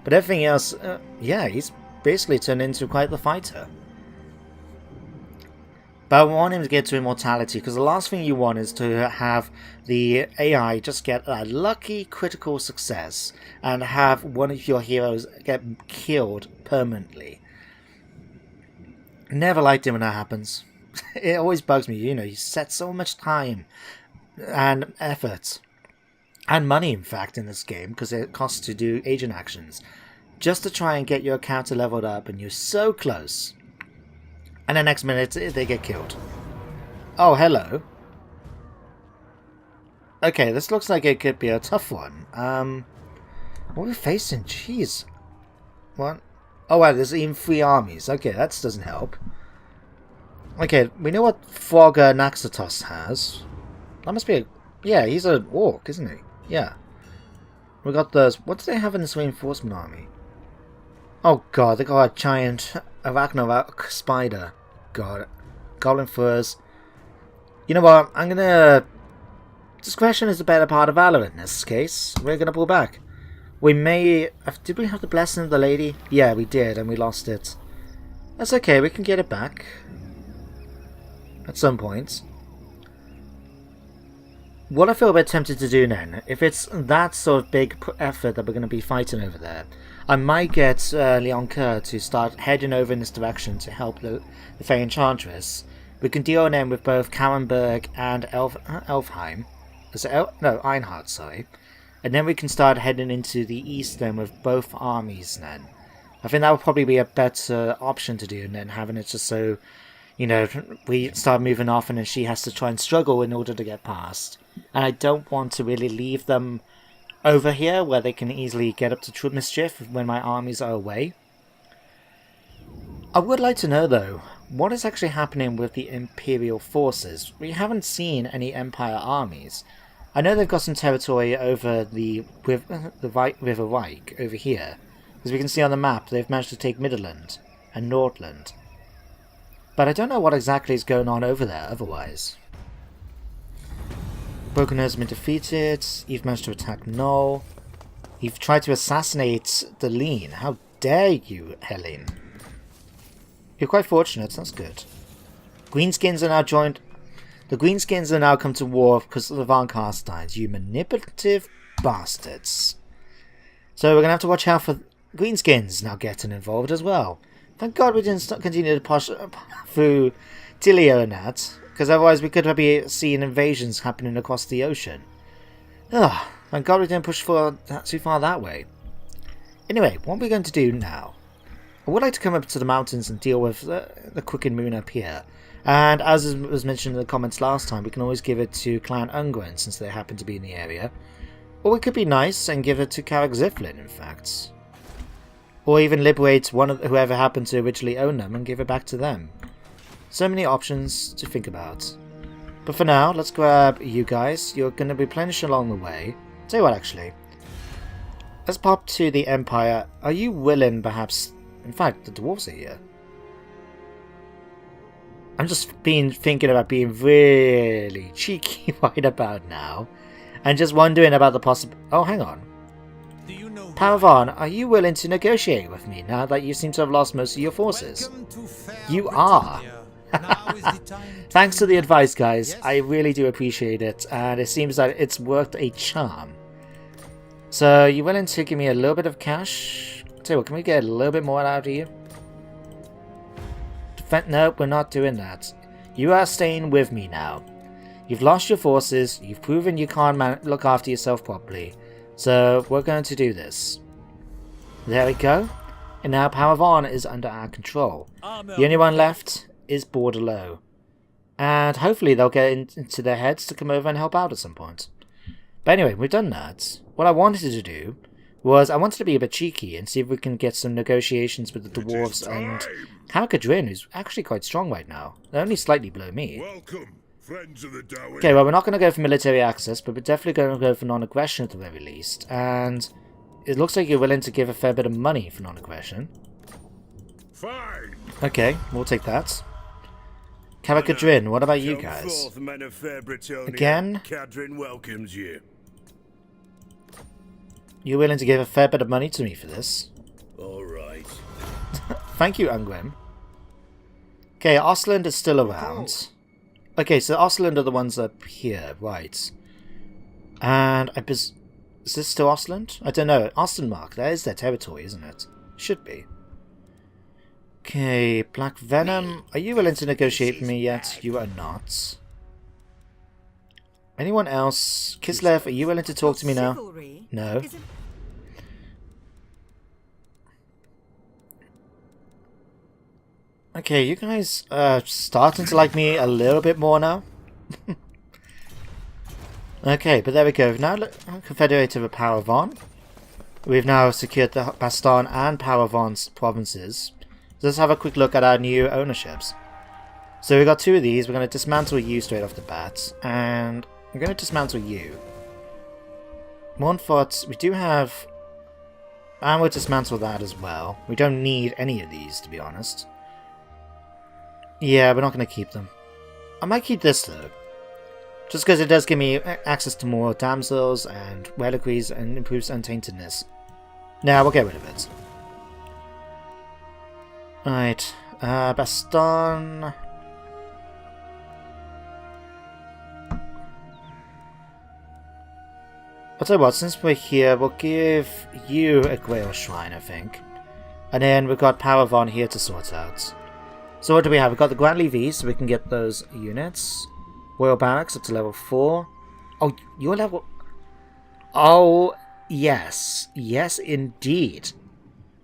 But everything else, yeah, he's basically turned into quite the fighter. But I want him to get to immortality, because the last thing you want is to have the AI just get a lucky critical success and have one of your heroes get killed permanently. Never liked it when that happens. It always bugs me, you know, you set so much time and effort and money, in fact, in this game, because it costs to do agent actions, just to try and get your character leveled up, and you're so close. And the next minute, they get killed. Oh, hello. Okay, this looks like it could be a tough one. What are we facing? Jeez. What? Oh, wow, there's even 3 armies. Okay, that doesn't help. Okay, we know what Frogger Naxatos has. That must be a... Yeah, he's an orc, isn't he? Yeah. We got those... What do they have in this reinforcement army? Oh god, they got a giant Arachnorak spider. God. Goblin furs. You know what? I'm gonna... Discretion is the better part of valor in this case. We're gonna pull back. We may... Did we have the blessing of the lady? Yeah, we did, and we lost it. That's okay, we can get it back. At some point. what I feel a bit tempted to do then, if it's that sort of big effort that we're going to be fighting over there, I might get Leon Kerr to start heading over in this direction to help the Fey Enchantress. We can deal then with both Karenberg and Elfheim. Is it no, Einhard, sorry. And then we can start heading into the east then with both armies then. I think that would probably be a better option to do than having it just so, you know, we start moving off and then she has to try and struggle in order to get past. And I don't want to really leave them over here where they can easily get up to true mischief when my armies are away. I would like to know though, what is actually happening with the Imperial forces? We haven't seen any Empire armies. I know they've got some territory over the River Wyke over here. As we can see on the map, they've managed to take Midland and Nordland. But I don't know what exactly is going on over there otherwise. Broken has been defeated. You've managed to attack Null. You've tried to assassinate the Lean. How dare you, Helene? You're quite fortunate, that's good. Greenskins are now joined. The Greenskins are now come to war because of the Von Carsteins, you manipulative bastards. So we're going to have to watch out for Greenskins now getting involved as well. Thank God we didn't continue to push through Tilio and that, because otherwise we could be seeing invasions happening across the ocean. Ugh, thank God we didn't push too far that way. Anyway, what are we going to do now? I would like to come up to the mountains and deal with the Quicken Moon up here. And as was mentioned in the comments last time, we can always give it to Clan Ungren since they happen to be in the area. Or we could be nice and give it to Karak Ziflin, in fact. Or even liberate whoever happened to originally own them and give it back to them. So many options to think about. But for now, let's grab you guys. You're going to be replenished along the way. Tell you what, actually. Let's pop to the Empire. Are you willing, perhaps... In fact, the dwarves are here. I'm just thinking about being really cheeky right about now. And just wondering about the possible... Oh, hang on. Do you know Paravan, are you willing to negotiate with me now that you seem to have lost most of your forces? You are. Thanks to the advice, guys. I really do appreciate it. And it seems that it's worth a charm. So, you willing to give me a little bit of cash? Tell you what, can we get a little bit more out of you? Nope, we're not doing that. You are staying with me now. You've lost your forces, you've proven you can't look after yourself properly. So, we're going to do this. There we go. And now Paravan is under our control. The only one left is Bordelot. And hopefully they'll get into their heads to come over and help out at some point. But anyway, we've done that. What I wanted to do was I wanted to be a bit cheeky and see if we can get some negotiations with the dwarves and Kamakadrin, who's actually quite strong right now. They're only slightly below me. Welcome, friends of the Darwin. Okay, well, we're not going to go for military access, but we're definitely going to go for non-aggression at the very least. And it looks like you're willing to give a fair bit of money for non-aggression. Fine. Okay, we'll take that. Kamakadrin, what about you guys? Forth, men of fair Bretonnia. Again? Cadrin welcomes you. You're willing to give a fair bit of money to me for this? All right. Thank you, Ungrim. Okay, Ostland is still around. Okay, so Ostland are the ones up here, right. And is this still Ostland? I don't know. Ostenmark, that is their territory, isn't it? Should be. Okay, Black Venom. Are you willing to negotiate with me yet? You are not. Anyone else? Kislev, are you willing to talk to me now? No. Okay, you guys are starting to like me a little bit more now. Okay, but there we go. We've now confederated with Paravan. We've now secured the Baston and Paravan's provinces. So let's have a quick look at our new ownerships. So we've got two of these. We're going to dismantle you straight off the bat. And I'm going to dismantle you. Montfort, we do have... And we'll dismantle that as well. We don't need any of these, to be honest. Yeah, we're not going to keep them. I might keep this, though. Just because it does give me access to more damsels and reliquaries and improves untaintedness. Now we'll get rid of it. Right. Baston... I'll tell you what, since we're here, we'll give you a Grail Shrine, I think. And then we've got Paravan here to sort out. So what do we have? We've got the Grand Levy, so we can get those units. Royal Barracks up to level 4. Oh, you're level... Oh, yes. Yes, indeed.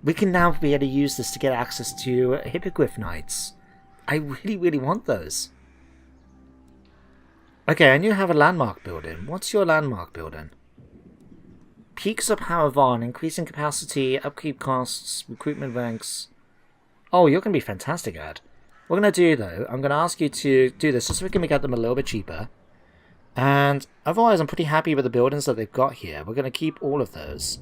We can now be able to use this to get access to Hippogriff Knights. I really, really want those. Okay, and you have a landmark building. What's your landmark building? Peaks of Paravan, increasing capacity, upkeep costs, recruitment ranks. Oh, you're going to be fantastic at. What I'm going to do, though, I'm going to ask you to do this just so we can get them a little bit cheaper. And otherwise, I'm pretty happy with the buildings that they've got here. We're going to keep all of those.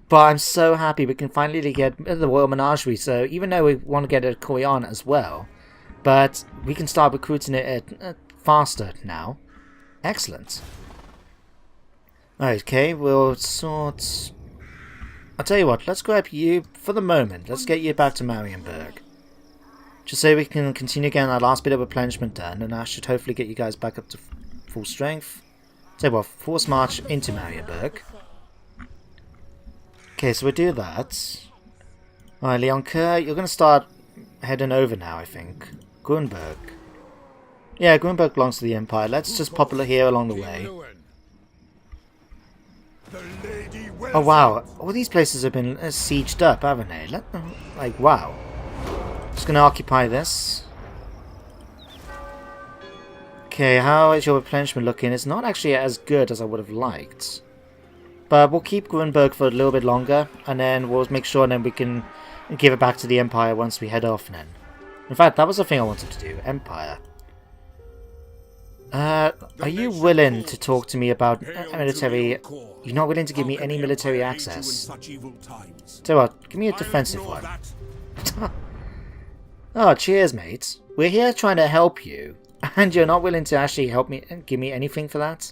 But I'm so happy we can finally get the Royal Menagerie, so even though we want to get a Koyan as well, but we can start recruiting it faster now. Excellent. Okay, we'll sort... I'll tell you what, let's grab you for the moment. Let's get you back to Marienburg. Just so we can continue getting our last bit of replenishment done, and that should hopefully get you guys back up to full strength. Tell you what, force march into Marienburg. Okay, so we'll do that. Alright, Leon Kerr, you're going to start heading over now, I think. Grunberg. Yeah, Grunberg belongs to the Empire. Let's just pop it here along the way. Oh wow, all these places have been sieged up, haven't they? Like, wow. Just going to occupy this. Okay, how is your replenishment looking? It's not actually as good as I would have liked. But we'll keep Grunberg for a little bit longer, and then we'll make sure then we can give it back to the Empire once we head off then. In fact, that was the thing I wanted to do, Empire. Are you willing to talk to me about military... You're not willing to give me any military access. So what, give me a defensive one. Oh, cheers, mate. We're here trying to help you, and you're not willing to actually help me and give me anything for that?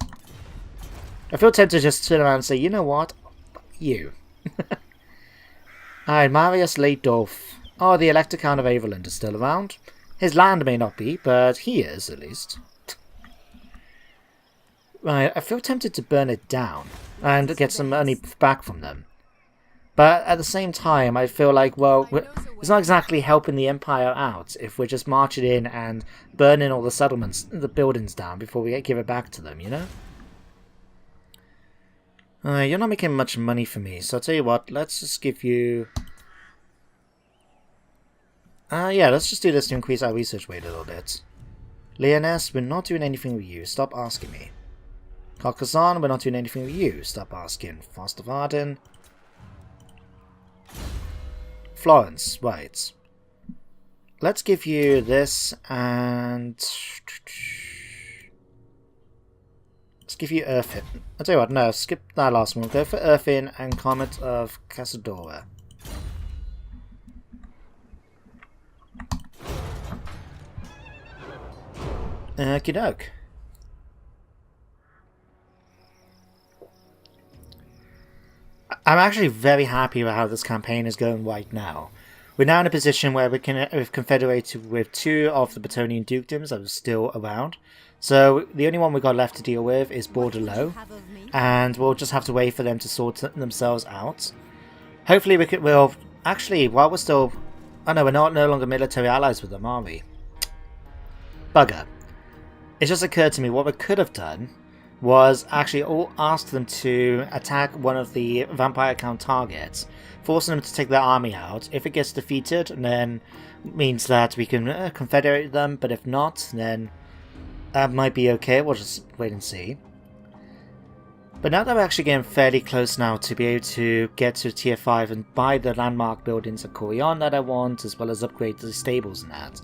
I feel tempted to just turn around and say, you know what? You. Alright, Marius Leitdorf. Oh, the Elector Count of Averland is still around. His land may not be, but he is, at least. Right, I feel tempted to burn it down and get some money back from them. But at the same time, I feel like, well, it's not exactly helping the Empire out if we're just marching in and burning all the settlements, the buildings down before we give it back to them, you know? You're not making much money for me, so I'll tell you what, let's just give you... yeah, let's just do this to increase our research rate a little bit. Leoness, we're not doing anything with you, stop asking me. Carcassonne, we're not doing anything with you, stop asking. Fostervarden. Florence, right. Let's give you this, and... let's give you Erfin. I'll tell you what, no, skip that last one. We'll go for Erfin and Comet of Casadora. Okie doke. I'm actually very happy with how this campaign is going right now. We're now in a position where we've confederated with 2 of the Bretonnian dukedoms that are still around. So the only one we've got left to deal with is Bordelot, and we'll just have to wait for them to sort themselves out. Hopefully we'll actually, while we're still... Oh no, we're no longer military allies with them, are we? Bugger. It just occurred to me what we could have done was actually all ask them to attack one of the Vampire Count targets, forcing them to take their army out. If it gets defeated, then means that we can confederate them, but if not, then that might be okay. We'll just wait and see. But now that we're actually getting fairly close now to be able to get to tier 5 and buy the landmark buildings at Corian that I want, as well as upgrade the stables and that,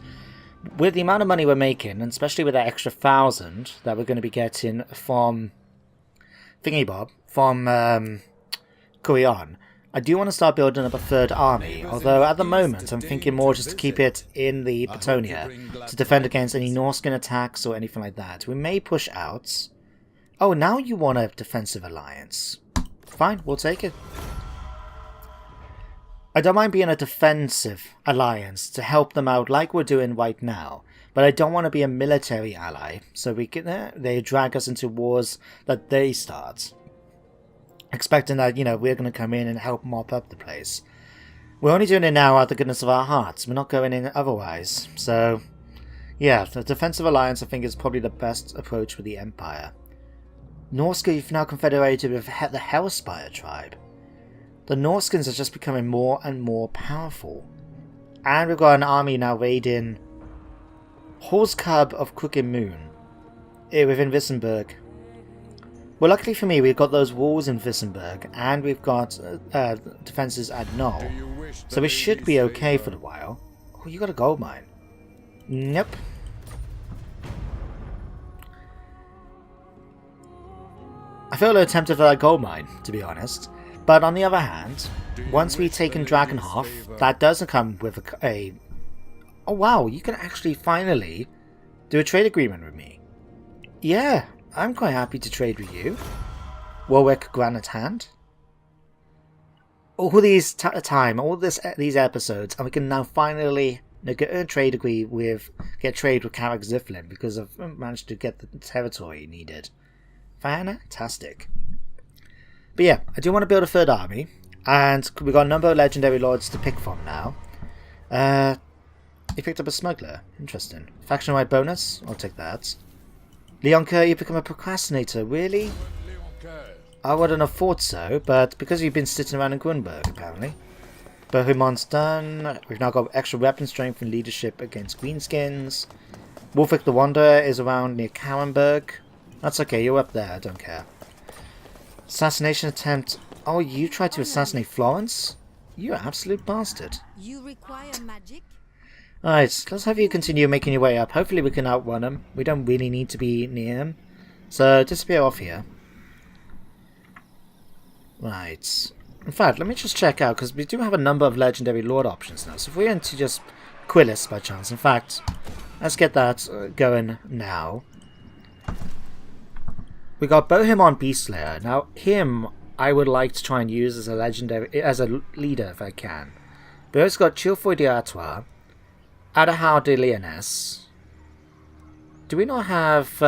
with the amount of money we're making, and especially with that extra 1,000 that we're going to be getting from Thingybob, from Corian, I do want to start building up a 3rd army, although at the moment I'm thinking more just to keep it in the Bretonnia to defend against any Norscan attacks or anything like that. We may push out. Oh, now you want a defensive alliance. Fine, we'll take it. I don't mind being a defensive alliance to help them out like we're doing right now, but I don't want to be a military ally, so we can they drag us into wars that they start, expecting that, you know, we're going to come in and help mop up the place. We're only doing it now out of the goodness of our hearts. We're not going in otherwise. So, yeah, the defensive alliance, I think, is probably the best approach with the Empire. Norsca, you've now confederated with the Hellspire tribe. The Norskins are just becoming more and more powerful. And we've got an army now raiding Horskab of Crooked Moon within Wissenberg. Well, luckily for me, we've got those walls in Wissenberg, and we've got defenses at Null. So we should be okay for a while. Oh, you got a gold mine. Nope. I feel a little tempted for that gold mine, to be honest. But on the other hand, once we've taken Dragonhof, that doesn't come with a... Oh wow, you can actually finally do a trade agreement with me. Yeah, I'm quite happy to trade with you. Warwick Granite Hand. All these these episodes, and we can now finally get trade with Karak Ziflin because I've managed to get the territory needed. Fantastic. But yeah, I do want to build a third army, and we've got a number of legendary lords to pick from now. You picked up a smuggler. Interesting. Faction-wide bonus? I'll take that. Leonka, you become a procrastinator. Really? I wouldn't have thought so, but because you've been sitting around in Grunberg, apparently. Bohemon's done. We've now got extra weapon strength and leadership against Greenskins. Wolfric the Wanderer is around near Karenberg. That's okay, you're up there, I don't care. Assassination attempt. Oh, you tried to assassinate Florence? You absolute bastard. You require magic? Alright, let's have you continue making your way up. Hopefully we can outrun him. We don't really need to be near him. So, disappear off here. Right. In fact, let me just check out, because we do have a number of legendary lord options now. So if we're into just Quillis by chance. In fact, let's get that going now. We got Bohemond Beastslayer. Now, him I would like to try and use as a leader if I can. But we've also got Chilfoy d'Artois, Adahar de Lyonesse. Do we not have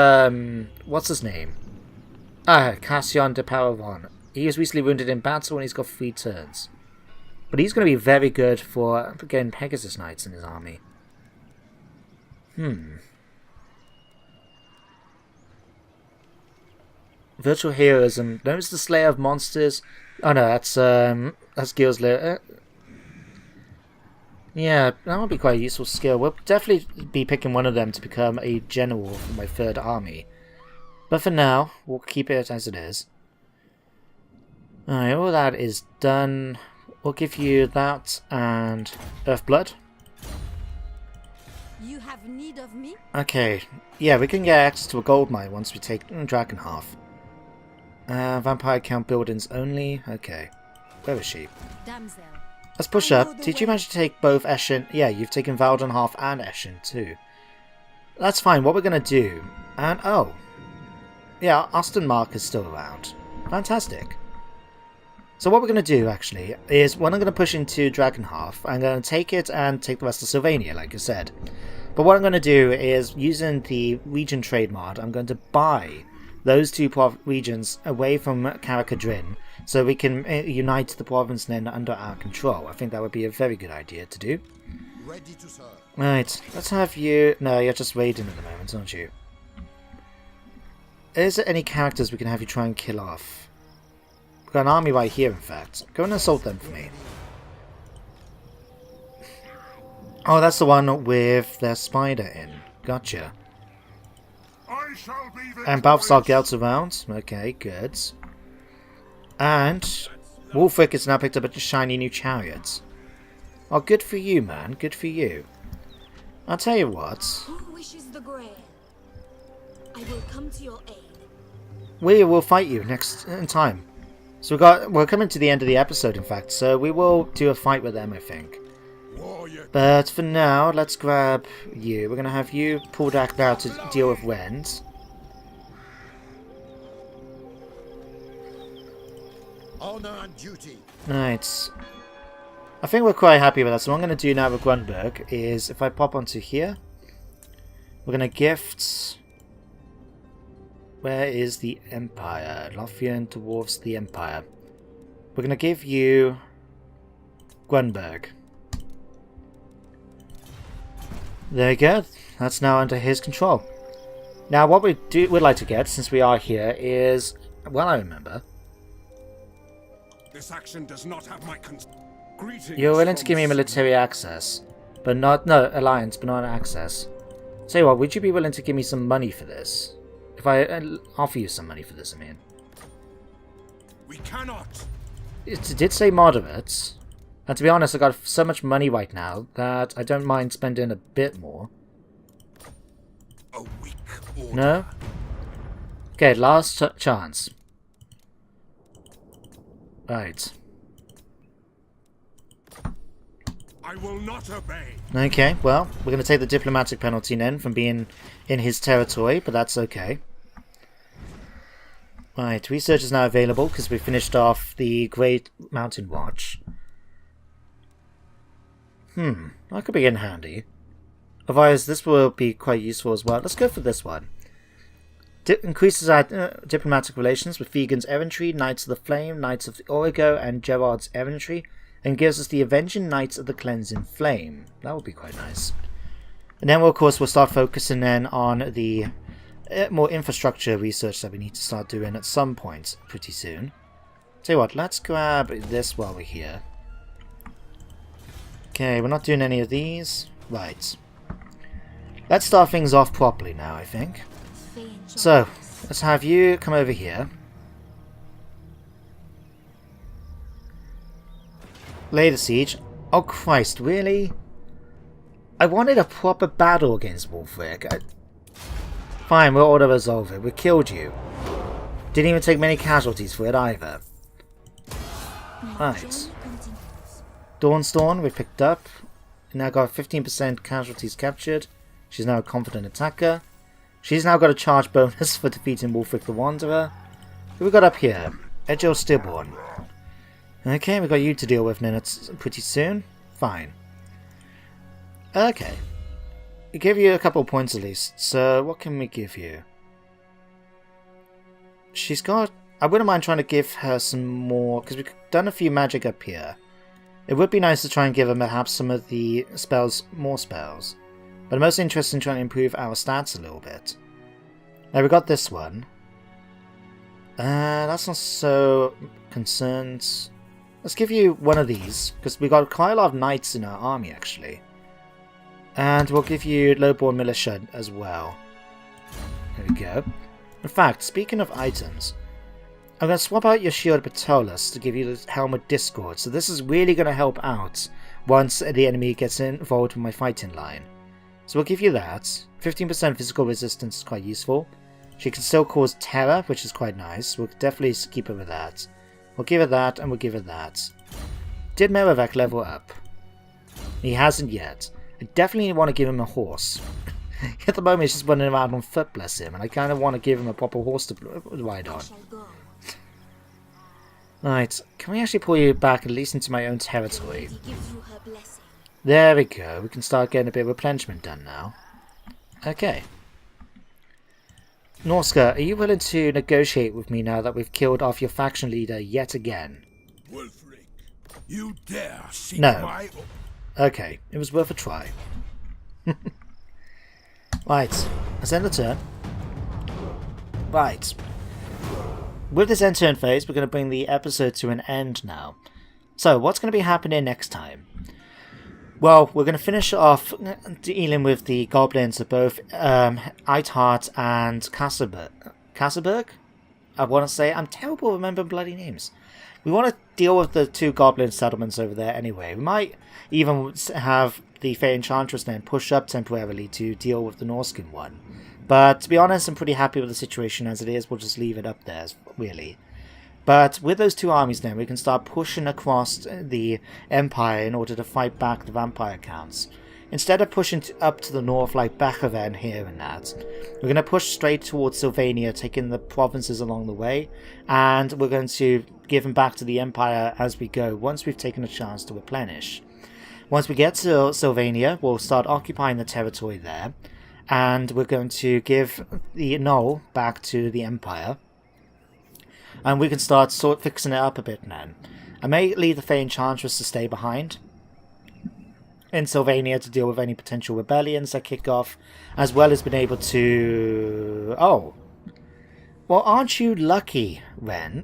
what's his name? Cassian de Paravon. He was recently wounded in battle and he's got 3 turns. But he's going to be very good for getting Pegasus Knights in his army. Virtual heroism. Notice the Slayer of Monsters. Oh no, that's Gil's Lair. Yeah, that would be quite a useful skill. We'll definitely be picking one of them to become a general for my third army. But for now, we'll keep it as it is. Alright, all that is done. We'll give you that and Earthblood. You have need of me? Okay, yeah, we can get access to a gold mine once we take Dragonhof. Vampire count buildings only. Okay, where is she? Damsel. Let's push up. Did you manage to take both Eshin? Yeah, you've taken Valdenhof and Eshin too. That's fine. What we're going to do... And, oh. Yeah, Ostenmark is still around. Fantastic. So what we're going to do, actually, is when I'm going to push into Dragonhof, I'm going to take it and take the rest of Sylvania, like I said. But what I'm going to do is, using the region trade mod, I'm going to buy those 2 regions away from Karakadrin, so we can unite the province then under our control. I think that would be a very good idea to do. Ready to serve. Right, let's have you... No, you're just raiding at the moment, aren't you? Is there any characters we can have you try and kill off? We've got an army right here, in fact. Go and assault them for me. Oh, that's the one with their spider in. Gotcha. I shall be And Balthasar Gelt's around. Okay, good. And Wolfric has now picked up a shiny new chariot. Oh, good for you, man. Good for you. I'll tell you what. Who wishes the grail? I will come to your aid. We will fight you next time. So we're coming to the end of the episode, in fact. So we will do a fight with them, I think. But for now, let's grab you. We're going to have you pulled back out to deal with Wend. Honor and duty. Right. I think we're quite happy with that. So what I'm going to do now with Grunberg is, if I pop onto here, We're going to gift... Where is the Empire? Lothian Dwarves, the Empire. We're going to give you... Grunberg. There we go. That's now under his control. Now, what we'd like to get, since we are here, is... Well, I remember. This action does not have my greetings. You're willing to from give me military access. But not... No, alliance, but not access. Tell you what, would you be willing to give me some money for this? If I offer you some money for this, I mean. We cannot. It did say moderate. And to be honest, I got so much money right now that I don't mind spending a bit more. A weak order. No? Okay, last chance. Right. I will not obey. Okay, well, we're going to take the diplomatic penalty then from being in his territory, but that's okay. Right, research is now available because we finished off the Great Mountain Watch. That could be in handy. Otherwise, this will be quite useful as well. Let's go for this one. Increases our diplomatic relations with Vegan's Errantry, Knights of the Flame, Knights of the Origo, and Gerard's Errantry, and gives us the Avenging Knights of the Cleansing Flame. That would be quite nice. And then, of course, we'll start focusing then on the more infrastructure research that we need to start doing at some point pretty soon. Tell you what, let's grab this while we're here. Okay, we're not doing any of these. Right. Let's start things off properly now, I think. So, let's have you come over here. Lay the siege. Oh Christ, really? I wanted a proper battle against Wolfric. Fine, we'll auto-resolve it. We killed you. Didn't even take many casualties for it either. Right. Dawnstorm we picked up. Now got 15% casualties captured. She's now a confident attacker. She's now got a charge bonus for defeating Wolfric the Wanderer. Who we got up here? Edgel Stillborn. Okay, we got you to deal with minutes pretty soon. Fine. Okay. We give you a couple of points at least. So what can we give you? She's got... I wouldn't mind trying to give her some more, because we've done a few magic up here. It would be nice to try and give her perhaps some of the spells, more spells. But I'm most interested in trying to improve our stats a little bit. Now we got this one. That's not so concerned. Let's give you one of these, because we got quite a lot of knights in our army actually. And we'll give you Lowborn Militia as well. There we go. In fact, speaking of items, I'm going to swap out your Shield Patolus to give you the Helm of Discord. So this is really going to help out once the enemy gets involved with my fighting line. So we'll give you that. 15% physical resistance is quite useful. She can still cause terror, which is quite nice. We'll definitely keep her with that. We'll give her that, and we'll give her that. Did Merivek level up? He hasn't yet. I definitely want to give him a horse. At the moment he's just running around on foot, bless him, and I kind of want to give him a proper horse to ride on. Right, can we actually pull you back at least into my own territory? There we go, we can start getting a bit of replenishment done now. Okay. Norska, are you willing to negotiate with me now that we've killed off your faction leader yet again? Wolfric, you dare seek No. my... Okay, it was worth a try. Right, let's end the turn. Right. With this end turn phase, we're going to bring the episode to an end now. So, what's going to be happening next time? Well, we're going to finish off dealing with the goblins of both Eithart and Kasselberg? I want to say, I'm terrible at remembering bloody names. We want to deal with the two goblin settlements over there anyway. We might even have the Fey Enchantress then push up temporarily to deal with the Norskin one. But to be honest, I'm pretty happy with the situation as it is. We'll just leave it up there, really. But with those two armies then, we can start pushing across the Empire in order to fight back the vampire counts. Instead of pushing up to the north like Bachoven here and that, we're going to push straight towards Sylvania, taking the provinces along the way, and we're going to give them back to the Empire as we go, once we've taken a chance to replenish. Once we get to Sylvania, we'll start occupying the territory there, and we're going to give the Knoll back to the Empire. And we can start fixing it up a bit now. I may leave the Fey Enchantress to stay behind in Sylvania to deal with any potential rebellions that kick off, as well as being able to... Oh. Well, aren't you lucky, Ren,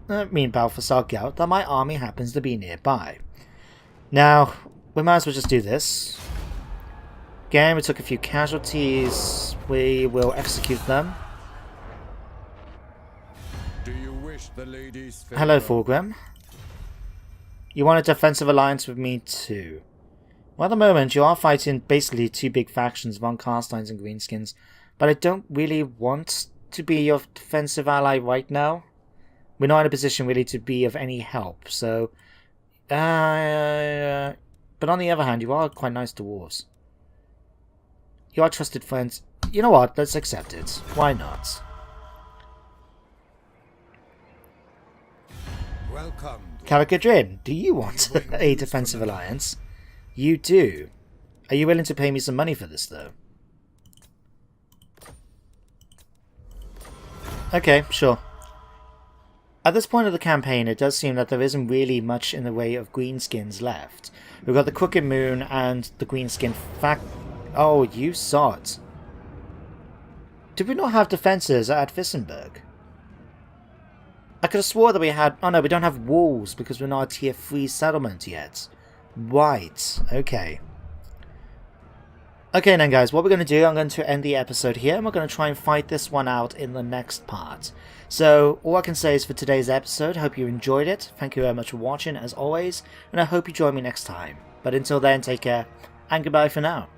Balthasar Gelt, that my army happens to be nearby. Now, we might as well just do this. Again, we took a few casualties. We will execute them. Do you wish the ladies Hello, Fulgrim. You want a defensive alliance with me too? Well, at the moment, you are fighting basically two big factions, Von Carsteins and Greenskins, but I don't really want to be your defensive ally right now. We're not in a position really to be of any help, so... but on the other hand, you are quite nice dwarves. You are trusted friends. You know what? Let's accept it. Why not? welcome? Karakadrin, do you want a defensive alliance? You do. Are you willing to pay me some money for this, though? Okay, sure. At this point of the campaign, it does seem that there isn't really much in the way of greenskins left. We've got the Crooked Moon and the greenskin Oh, you saw it. Did we not have defences at Vissenberg? I could have swore that we had... Oh no, we don't have walls because we're not a tier 3 settlement yet. Right, okay. Okay then guys, what we're going to do, I'm going to end the episode here and we're going to try and fight this one out in the next part. So, all I can say is for today's episode, hope you enjoyed it. Thank you very much for watching as always, and I hope you join me next time. But until then, take care, and goodbye for now.